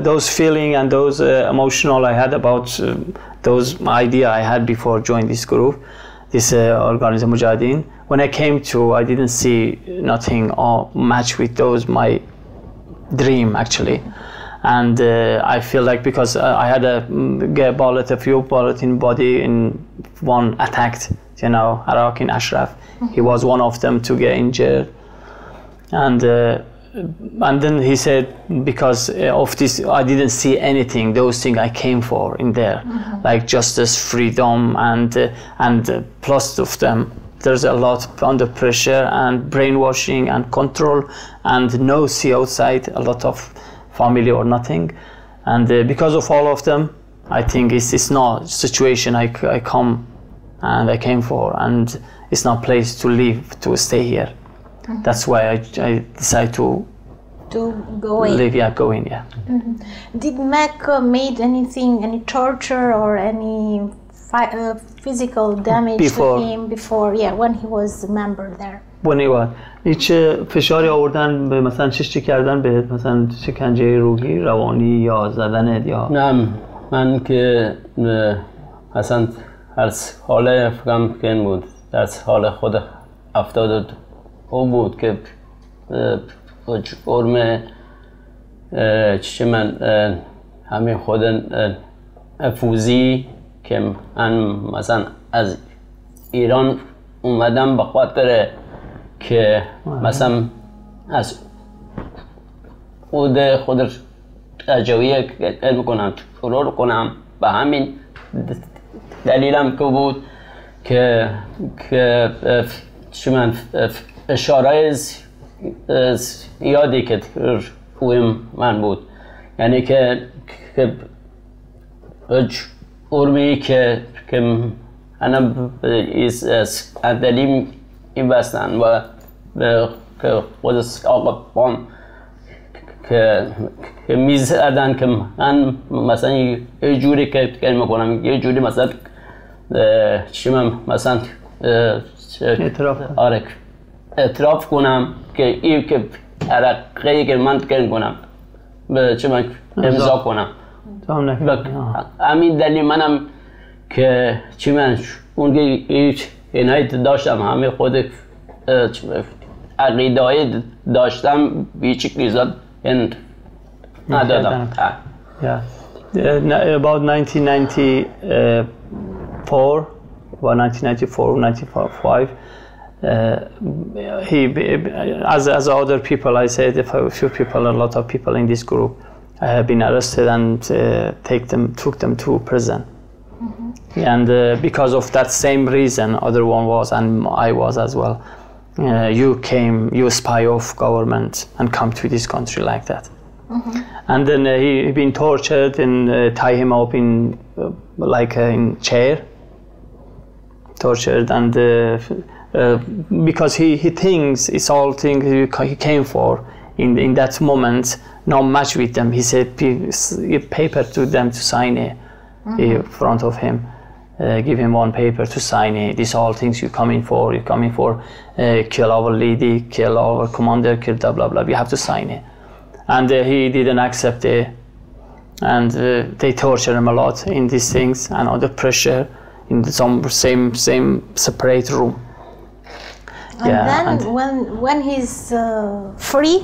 those feeling and those emotional I had about those idea I had before joining this group, this organization Mojahedin. When I came to, I didn't see nothing or match with those my dream actually, and I feel like because I had a few bullets in body in one attacked, you know, Iraq in Ashraf. He was one of them to get injured, and then he said because of this I didn't see anything, those things I came for in there, like justice, freedom, and plus of them there's a lot under pressure and brainwashing and control and no see outside, a lot of family or nothing, and because of all of them I think it's not situation I come and I came for, and it's not place to live, to stay here. That's why I decided to go in. Live, yeah, go in, yeah. Did Mac made anything, any torture or any physical damage to him before? Yeah, when he was a member there. When he was. هیچ فشاری آوردن به مثلا چی کردن بهت، مثلا شکنجه روحی، روانی یا زدنت یا؟ نه، من که مثلا هر حال فکرم کن بود، در حال خود 72 بود که جرم چی من همین خود افوزی که من مثلا از ایران اومدم به خاطر که مثلا از خود رجوی علم کنم، فرور کنم، به همین دلیلم که بود که چی من اشاره زیادی که من بود. یعنی که ارمی که انا از دلیم این بستن و که خود آقا بام که میزدن که من مثلا یه جوری که میکنم، یه جوری مثلا چی من مثلا اعتراف کنم که این که عرقی که من کنم به چی من امضا کنم. همین دلیل منم که چی من اون اینایی داشتم، همه خود عقیده‌ای داشتم بیچی ریزاد این ندادم. About 1994 or 1994, 1995, as other people, I said, a few people, a lot of people in this group have been arrested and took them to prison. And because of that same reason, other one was, and I was as well. You spy of government and come to this country like that. And then he been tortured and tie him up in like in chair, tortured, and because he thinks it's all thing he came for in that moment, not match with them. He said paper to them to sign it in front of him. Give him one paper to sign it. These all things you're coming for. You're coming for kill our lady, kill our commander, kill blah blah blah. You have to sign it. And he didn't accept it. And they torture him a lot in these things and under pressure in some same separate room. And then when he's free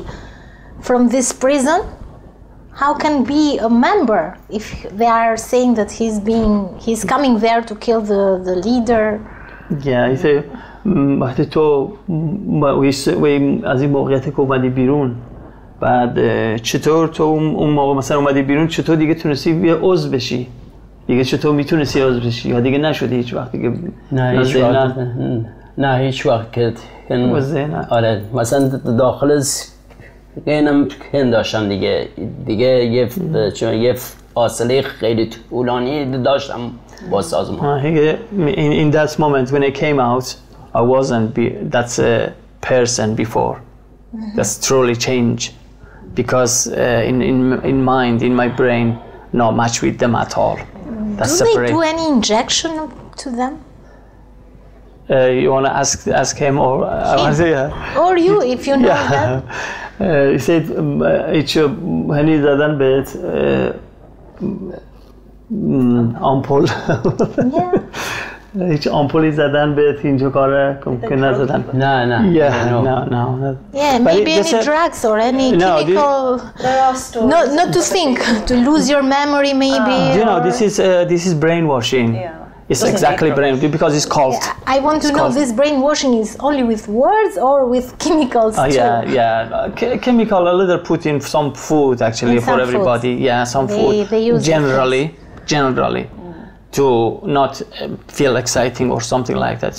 from this prison, how can be a member if they are saying that he's coming there to kill the leader? Yeah, he said وقتی تو از این موقعیت که اومدی بیرون، بعد چطور تو اون موقع مثلا اومدی بیرون، چطور دیگه تونستی یه عضو بشی؟ دیگه چطور میتونستی عضو بشی یا دیگه نشدی هیچ وقت دیگه؟ نه هیچ وقت که آره مثلا داخل اینم داشتم دیگه یه فاصله خیلی طولانی داشتم با سازمان. In that moment when I came out, I wasn't that's a person before. That's truly change because in mind, in my brain, not much with them at all. That's do separate. They do any injection to them? You want to ask him or or you if you know that. He said هیچ هنی زدن بهت آمپول هیچ آمپولی زدن بهت اینجا کاره که نزدن؟ نه. Yeah, maybe any drugs or any chemical. There are stories. Not to think, to lose your memory maybe. You know, this is brainwashing. Yeah. It's exactly brainwashing because it's called. I want to know this brainwashing is only with words or with chemicals too? Yeah. Chemical a little put in some food actually for everybody. Foods. Yeah, some food. They use generally. To not feel exciting or something like that.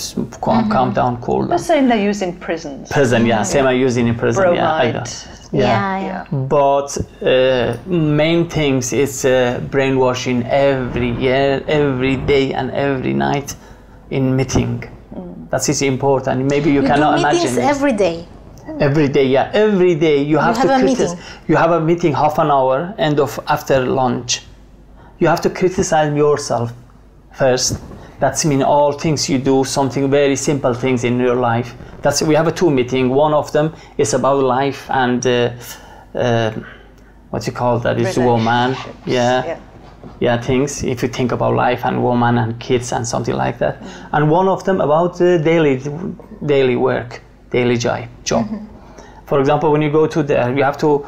Calm down, cool down. The same they use in prisons. Prison, same I use in prison. Bromide. Yeah. But main things is brainwashing every year, every day and every night in meeting. That is important. Maybe you cannot do imagine meetings every day. Every day, every day you have to a meeting. You have a meeting half an hour after lunch. You have to criticize yourself first. That's mean all things you do, something very simple things in your life. We have a two meeting. One of them is about life and what you call that is woman. Yeah, things. If you think about life and woman and kids and something like that. And one of them about daily work, daily job. For example, when you go to there, you have to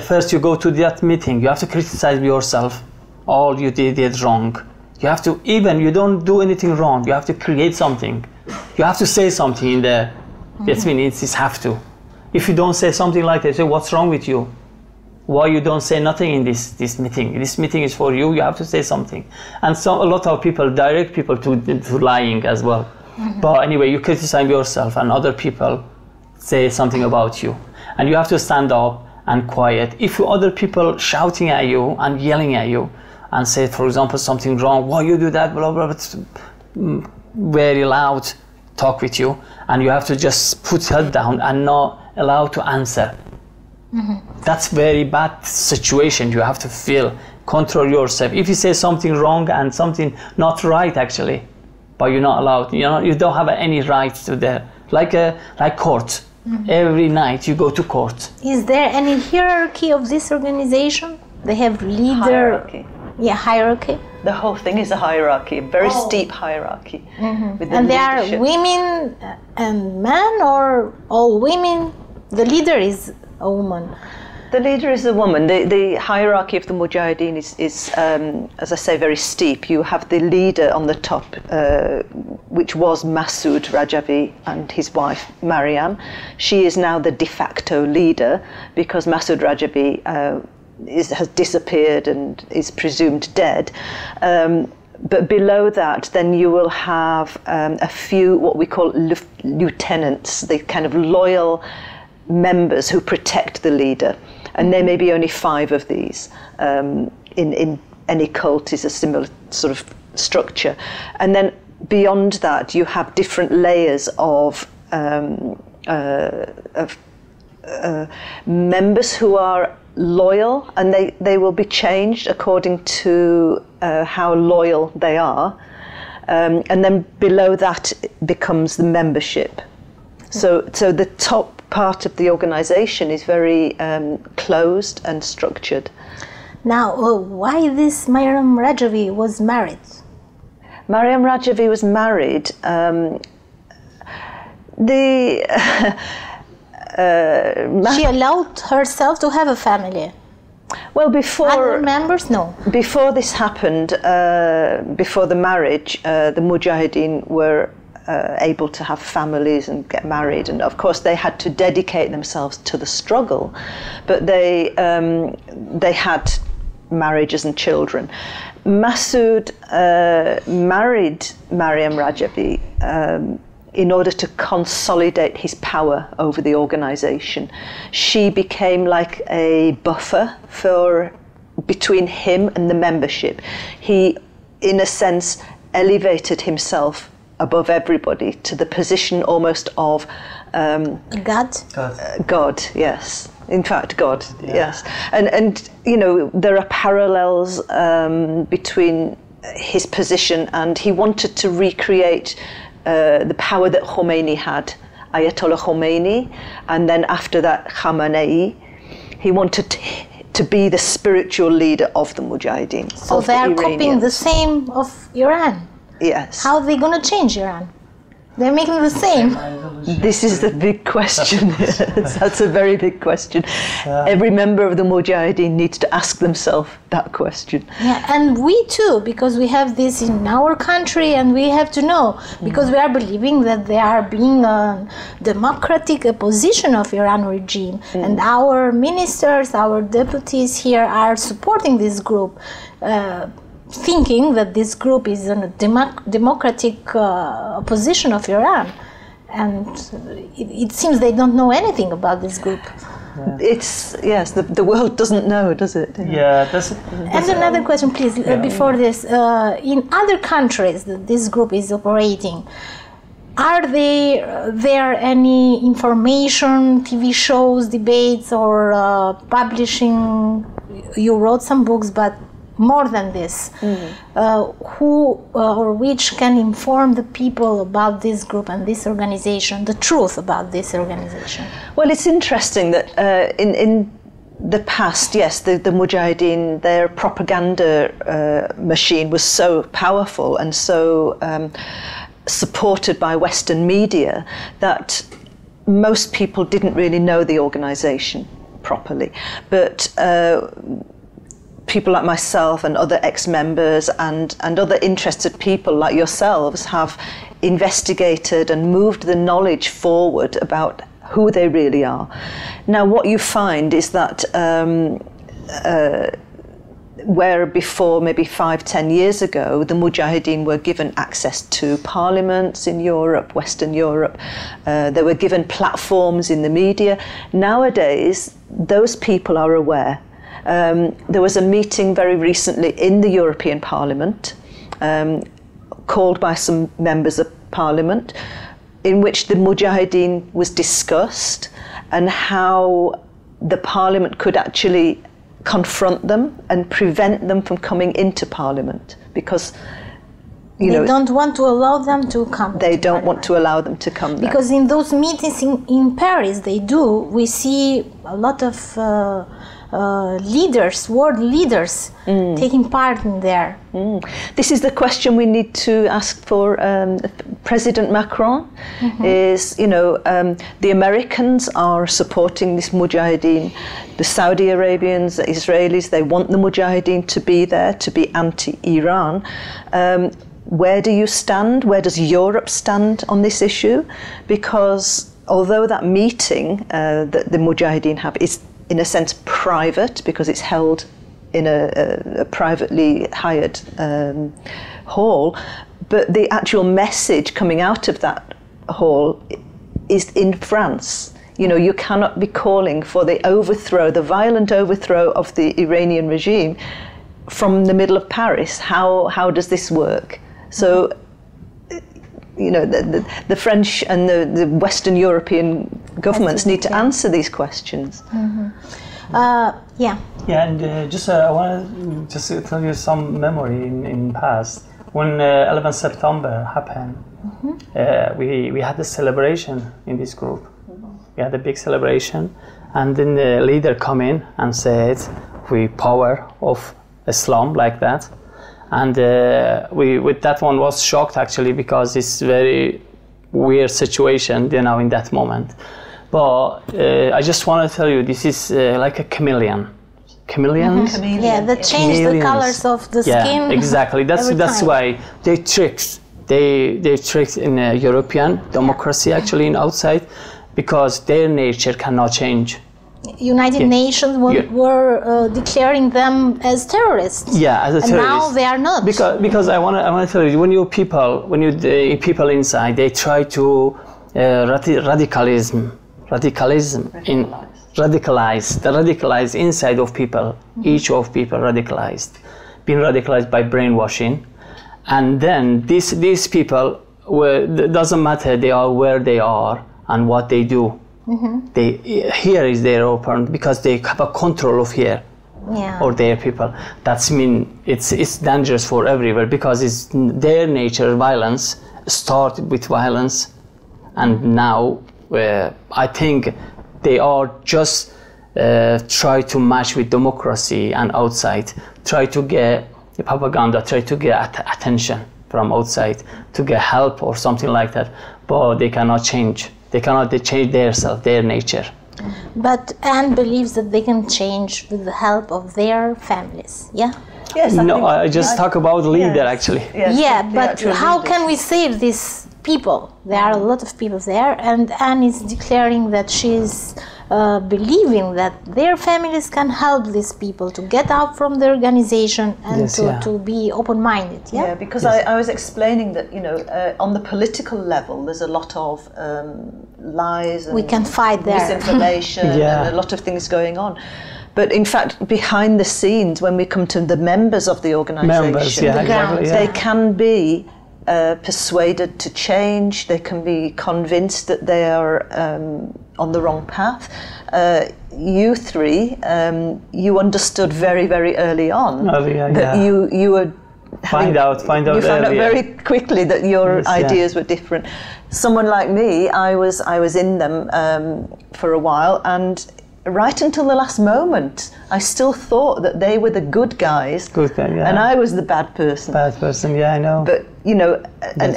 first you go to that meeting. You have to criticize yourself. All you did wrong. You have to, even you don't do anything wrong, you have to create something. You have to say something in there. That means it's have to. If you don't say something like that, say what's wrong with you? Why you don't say nothing in this meeting? This meeting is for you. You have to say something. And so a lot of people direct people to lying as well. But anyway, you criticize yourself, and other people say something about you, and you have to stand up and quiet. If other people shouting at you and yelling at you and say, for example, something wrong, why you do that, blah, blah, blah, very loud talk with you, and you have to just put head down and not allow to answer. That's very bad situation. You have to feel, control yourself. If you say something wrong and something not right actually, but you're not allowed, you don't have any rights to there. Like court. Every night you go to court. Is there any hierarchy of this organization? They have leader. Hierarchy. Yeah, hierarchy. The whole thing is a hierarchy, a very steep hierarchy. With the And there are leadership. women and men, or all women? The leader is a woman. The leader is a woman. The hierarchy of the Mujahedin is as I say, very steep. You have the leader on the top, which was Masoud Rajavi and his wife Mariam. She is now the de facto leader because Masoud Rajavi has disappeared and is presumed dead. But below that, then you will have a few what we call lieutenants, the kind of loyal members who protect the leader. And there may be only 5 of these. In any cult is a similar sort of structure. And then beyond that, you have different layers of members who are loyal, and they will be changed according to how loyal they are. And then below that becomes the membership. So the top part of the organization is very closed and structured. Now, why this Mariam Rajavi was married? Mariam Rajavi was married. She allowed herself to have a family. Well, before Other members, no. Before this happened, before the marriage, the Mujahedin were able to have families and get married, and of course they had to dedicate themselves to the struggle, but they had marriages and children. Masoud married Mariam Rajavi in order to consolidate his power over the organization. She became like a buffer between him and the membership. He, in a sense, elevated himself above everybody to the position almost of God? God, yes. In fact, God, yes. And there are parallels between his position, and he wanted to recreate the power that Khomeini had, Ayatollah Khomeini, and then after that Khamenei. He wanted to be the spiritual leader of the Mujahedin. So they are copying the same of Iran. Yes. How are they going to change Iran? They're making the same. This is the big question. That's a very big question. Every member of the Mujahedin needs to ask themselves that question. Yeah, and we too, because we have this in our country, and we have to know, because we are believing that they are being a democratic opposition of Iran regime, and our ministers, our deputies here are supporting this group, thinking that this group is a democratic opposition of Iran, and it seems they don't know anything about this group. It's the world doesn't know, does it? Yeah, that's And another question, please, before this. In other countries that this group is operating, are there any information, TV shows, debates, or publishing? You wrote some books, but more than this, who or which can inform the people about this group and this organization, the truth about this organization? Well, it's interesting that in the past, yes, the Mujahedin, their propaganda machine was so powerful and so supported by Western media that most people didn't really know the organization properly. But people like myself and other ex-members and other interested people like yourselves have investigated and moved the knowledge forward about who they really are. Now, what you find is that where before, maybe 5-10 years ago, the Mujahedin were given access to parliaments in Europe, Western Europe. They were given platforms in the media. Nowadays, those people are aware. There was a meeting very recently in the European Parliament, called by some members of Parliament, in which the Mujahedin was discussed and how the Parliament could actually confront them and prevent them from coming into Parliament, because they don't want to allow them to come. They don't want to allow them to come there. Because in those meetings in Paris, we see a lot of leaders, world leaders, taking part in there. This is the question we need to ask for President Macron. Is, you know, the Americans are supporting this Mujahedin, the Saudi Arabians, the Israelis, they want the Mujahedin to be there, to be anti-Iran. Where do you stand? Where does Europe stand on this issue? Because although that meeting that the Mujahedin have is in a sense private, because it's held in a privately hired hall, but the actual message coming out of that hall is in France. You know, you cannot be calling for the overthrow, the violent overthrow of the Iranian regime from the middle of Paris. How does this work? So, you know, the French and the Western European governments need to answer these questions. Yeah, and just I want to just tell you some memory in past. When 11 September happened, we had a celebration in this group. We had a big celebration, and then the leader come in and said, "We power of Islam," like that. And we with that one was shocked actually, because it's very weird situation, you know, in that moment. But I just want to tell you, this is like a chameleon. Chameleons? Yeah, that change the colors of the skin. Yeah, exactly. That's why they tricked. They tricked in European democracy actually in outside, because their nature cannot change. United Nations were declaring them as terrorists. Yeah, as a terrorist. And now they are not. Because I want to tell you, when the people inside, they try to radicalize inside of people. Each of people being radicalized by brainwashing, and then these people doesn't matter they are where they are and what they do. Here is their open, because they have a control of here, or their people. That's mean it's dangerous for everywhere, because it's their nature. Violence started with violence, and now I think they are just try to match with democracy and outside, try to get propaganda, try to get attention from outside, to get help or something like that, but they cannot change. They cannot change themselves, their nature. But Anne believes that they can change with the help of their families, yeah? Yes. I just talk about the leader actually. Yes, yeah, but how can we save these people? There are a lot of people there, and Anne is declaring that she's believing that their families can help these people to get out from the organization and to be open-minded. Yeah, because I was explaining that, you know, on the political level, there's a lot of lies and we can fight there. Misinformation and a lot of things going on. But in fact, behind the scenes, when we come to the members of the organization, they can be persuaded to change. They can be convinced that they are on the wrong path. You three, you understood very, very early on that you were find out very quickly that your ideas were different. Someone like me, I was in them for a while, and right until the last moment, I still thought that they were the good guys, and I was the bad person. Yeah, I know. But you know, and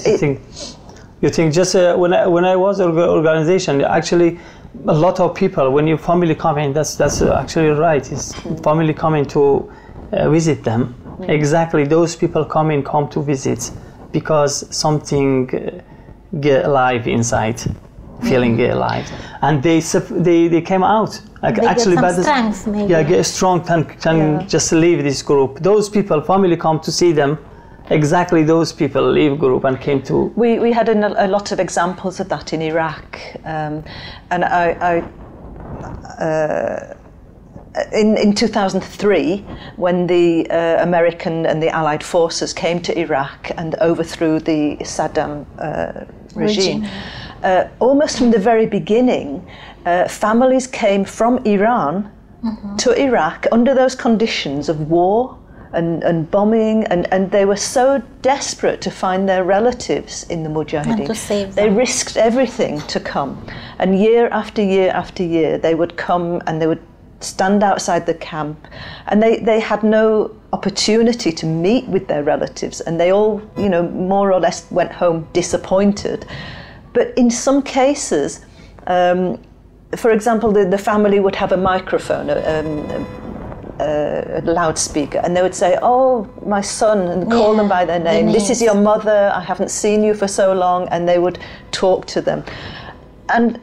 you think just when I was organization, actually, a lot of people, when your family come in, that's actually right. It's family coming to visit them. Exactly, those people come to visit because something get alive inside. Feeling alive, and they came out actually, get but some strength, maybe. Yeah, get strong, can just leave this group. Those people, family come to see them. Exactly, those people leave group and came to. We had a lot of examples of that in Iraq, and in 2003, when the American and the Allied forces came to Iraq and overthrew the Saddam regime, almost from the very beginning, families came from Iran to Iraq under those conditions of war and bombing, and they were so desperate to find their relatives in the Mujahedin. And to save them. They risked everything to come. And year after year after year, they would come and they would stand outside the camp, and they had no opportunity to meet with their relatives, and they all, you know, more or less went home disappointed. But in some cases, for example, the family would have a microphone, a loudspeaker, and they would say, "Oh, my son," and call them by their name. "This is your mother, I haven't seen you for so long," and they would talk to them. And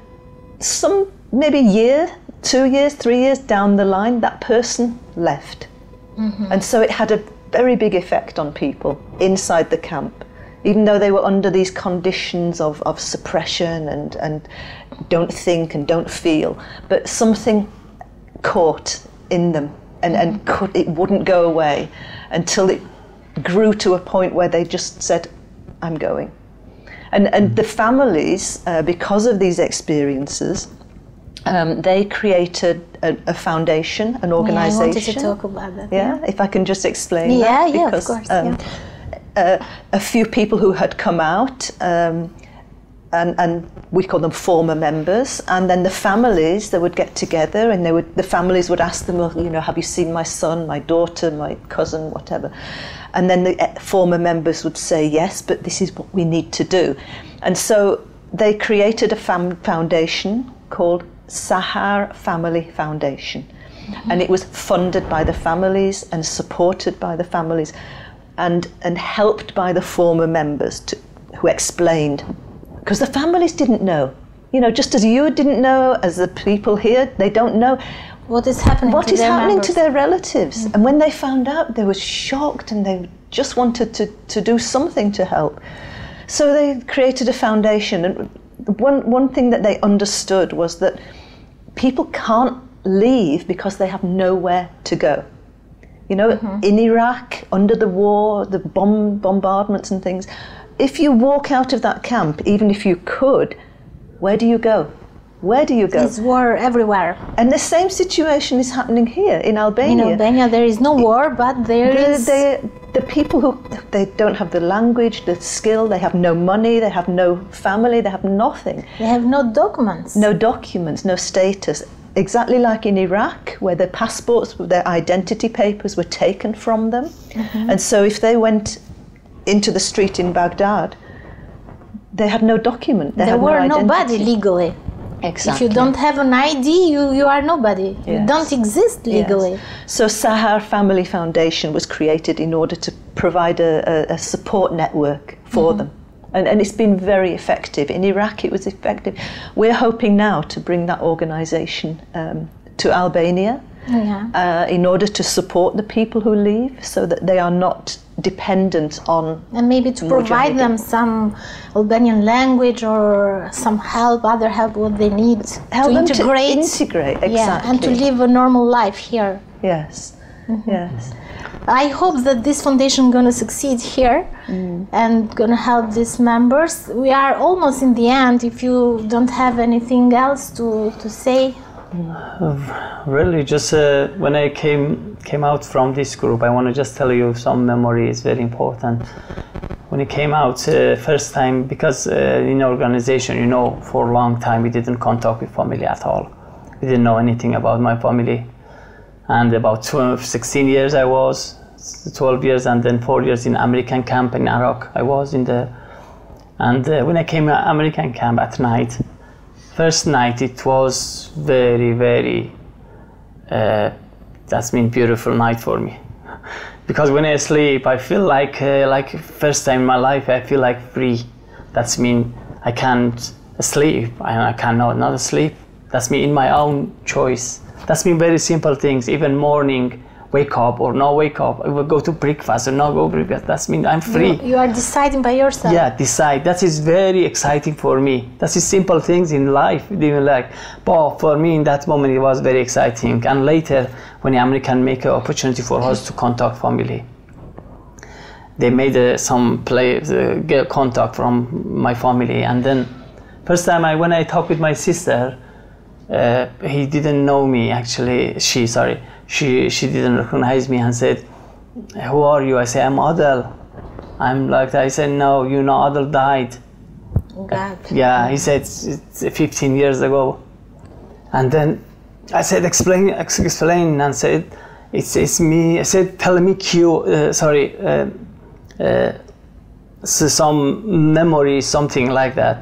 some, maybe year, 2 years, 3 years down the line, that person left. And so it had a very big effect on people inside the camp, even though they were under these conditions of suppression and don't think and don't feel, but something caught in them. And it wouldn't go away until it grew to a point where they just said, "I'm going." And the families, because of these experiences, they created a foundation, an organization. I wanted to talk about that. Yeah, if I can just explain that. Yeah, because, of course. a few people who had come out, and we call them former members, and then the families, they would get together, and the families would ask them, "Well, you know, have you seen my son, my daughter, my cousin, whatever?" And then the former members would say, "Yes, but this is what we need to do." And so they created a foundation called Sahar Family Foundation, and it was funded by the families and supported by the families, and helped by the former members who explained. Because the families didn't know, you know, just as you didn't know, as the people here, they don't know what is happening to their relatives. And when they found out, they were shocked, and they just wanted to do something to help. So they created a foundation, and one thing that they understood was that people can't leave because they have nowhere to go. You know, in Iraq, under the war, the bombardments and things, if you walk out of that camp, even if you could, where do you go? Where do you go? There's war everywhere. And the same situation is happening here in Albania. In Albania, there is no war, but the people who, they don't have the language, the skill, they have no money, they have no family, they have nothing. They have no documents. No documents, no status. Exactly like in Iraq, where their passports, their identity papers were taken from them. And so if they went into the street in Baghdad, they had no document. There were nobody legally. Exactly. If you don't have an ID, you are nobody. Yes. You don't exist legally. Yes. So Sahar Family Foundation was created in order to provide a support network for them. And it's been very effective. In Iraq, it was effective. We're hoping now to bring that organization to Albania in order to support the people who leave, so that they are not dependent on. And maybe to provide them some Albanian language or some help, other help, what they need help to them integrate. To integrate, exactly. Yeah, and to live a normal life here. Yes, yes. I hope that this foundation gonna succeed here and gonna help these members. We are almost in the end. If you don't have anything else to say. Really, just when I came out from this group, I want to just tell you some memories, very important. When I came out first time, because in organization, you know, for a long time we didn't contact with family at all. We didn't know anything about my family. And about 16 years I was, 12 years, and then 4 years in American camp in Iraq. I was in the, and when I came to American camp at night, first night it was very, very, that's been beautiful night for me. Because when I sleep, I feel like first time in my life, I feel like free. That's mean I can't sleep, I cannot not sleep. That's me in my own choice. That's mean very simple things, even morning, wake up or not wake up, I will go to breakfast or not go breakfast. That means I'm free. You are deciding by yourself. Yeah, decide. That is very exciting for me. That is simple things in life, even like, but for me in that moment it was very exciting. And later, when the American make an opportunity for us to contact family, they made some get contact from my family. And then first time when I talked with my sister, he didn't know me actually. She didn't recognize me and said, "Who are you?" I said, "I'm Adel." I'm like that. I said, "No, you know, Adel died." God. Yeah, he said it's 15 years ago. And then I said, explain, and said, it's me. I said, tell me some memory, something like that.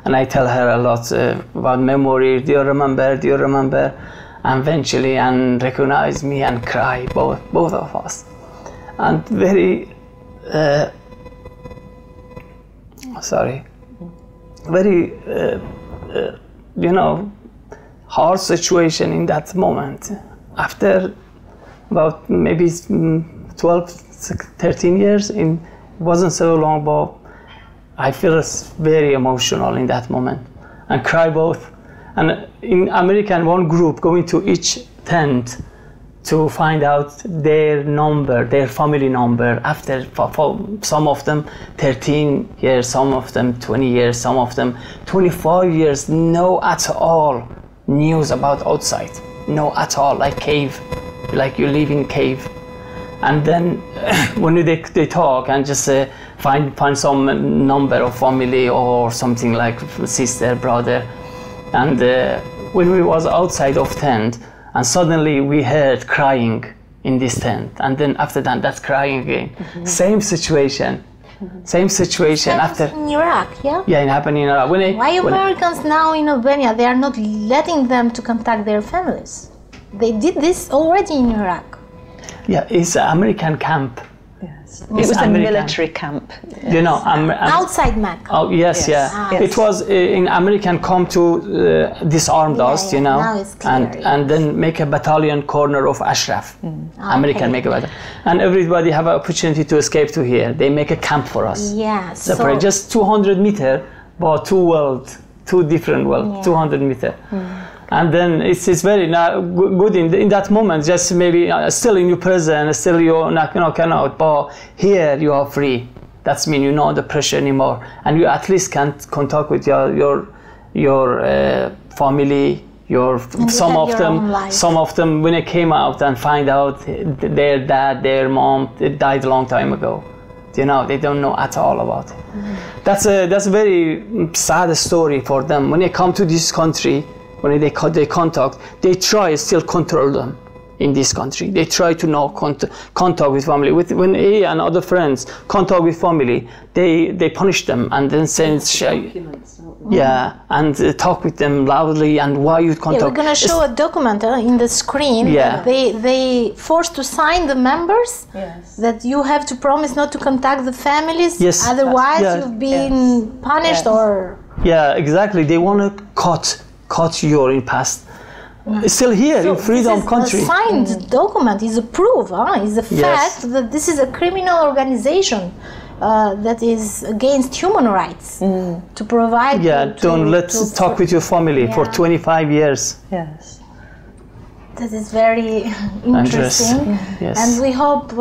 And I tell her a lot about memory. Do you remember? And eventually, and recognize me and cry, both of us. And very, very, hard situation in that moment. After about maybe 12, 13 years, it wasn't so long, but I feel very emotional in that moment and cry both. And in American, one group going to each tent to find out their number, their family number. After for some of them 13 years, some of them 20 years, some of them 25 years, no at all news about outside, no at all, like cave, like you live in cave. And then when they talk and just find some number of family or something like sister, brother. And when we was outside of tent, and suddenly we heard crying in this tent, and then after that, that's crying again. Mm-hmm. Same situation. After in Iraq, yeah? Yeah, it happened in Iraq. Why Americans now in Albania, they are not letting them to contact their families? They did this already in Iraq. Yeah, it's an American camp. Yes. It was a military camp. Yes. You know, outside Mecca. Oh yes, yeah. Yes. It was in American come to disarm us, you know, now it's clear, and then make a battalion corner of Ashraf. American make a battalion, and everybody have an opportunity to escape to here. They make a camp for us. Yeah. Separate, just 200 meter, but two different worlds, 200 meter. And then it's very good in that moment. Just maybe still in your prison, still you're not out, but here you are free. That's mean you're not under pressure anymore, and you at least can contact with your family. Some of them when they came out and find out their dad, their mom, died a long time ago. You know, they don't know at all about it. That's a very sad story for them when they come to this country. When they contact, they try still control them in this country. They try to not contact with family. When he and other friends contact with family, they punish them and then send documents. Yeah, and talk with them loudly and why you contact. Yeah, we're gonna show a document in the screen. Yeah. They forced to sign the members that you have to promise not to contact the families. Yes. Otherwise, you've been punished or. Yeah, exactly. They want to cut your in past. It's still here in freedom country. The signed document is a proof, is a fact that this is a criminal organization that is against human rights to provide. Yeah, let's talk with your family for 25 years. Yes. That is very interesting. Yes. And we hope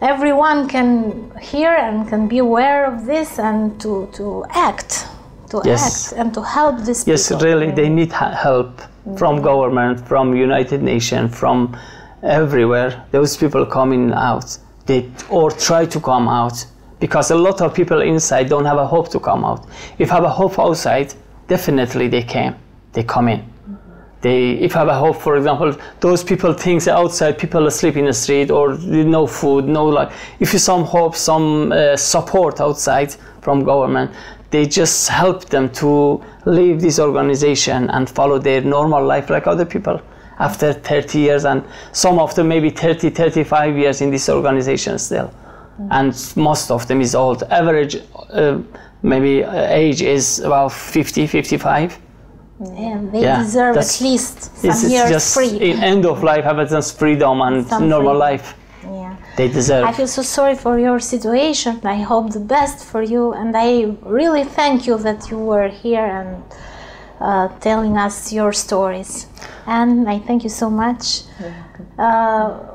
everyone can hear and can be aware of this and to act. Act and to help these people. Yes, really, they need help from government, from United Nations, from everywhere. Those people coming out, or try to come out, because a lot of people inside don't have a hope to come out. If have a hope outside, definitely they come in. If have a hope, for example, those people think outside people asleep in the street or no food, no like. If you some hope, some support outside from government, they just help them to leave this organization and follow their normal life like other people after 30 years, and some of them maybe 30, 35 years in this organization still. And most of them is old. Average maybe age is about 50, 55. And they deserve at least some years just free. In end of life, have a freedom and Some normal freedom. life. Yeah. They deserve. I feel so sorry for your situation. I hope the best for you, and I really thank you that you were here and telling us your stories. And I thank you so much.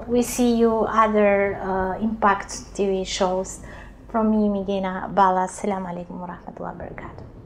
We see you other Impakt TV shows. From me, Migena Bala. Assalamu alaikum wa rahmatullahi wa barakatuh.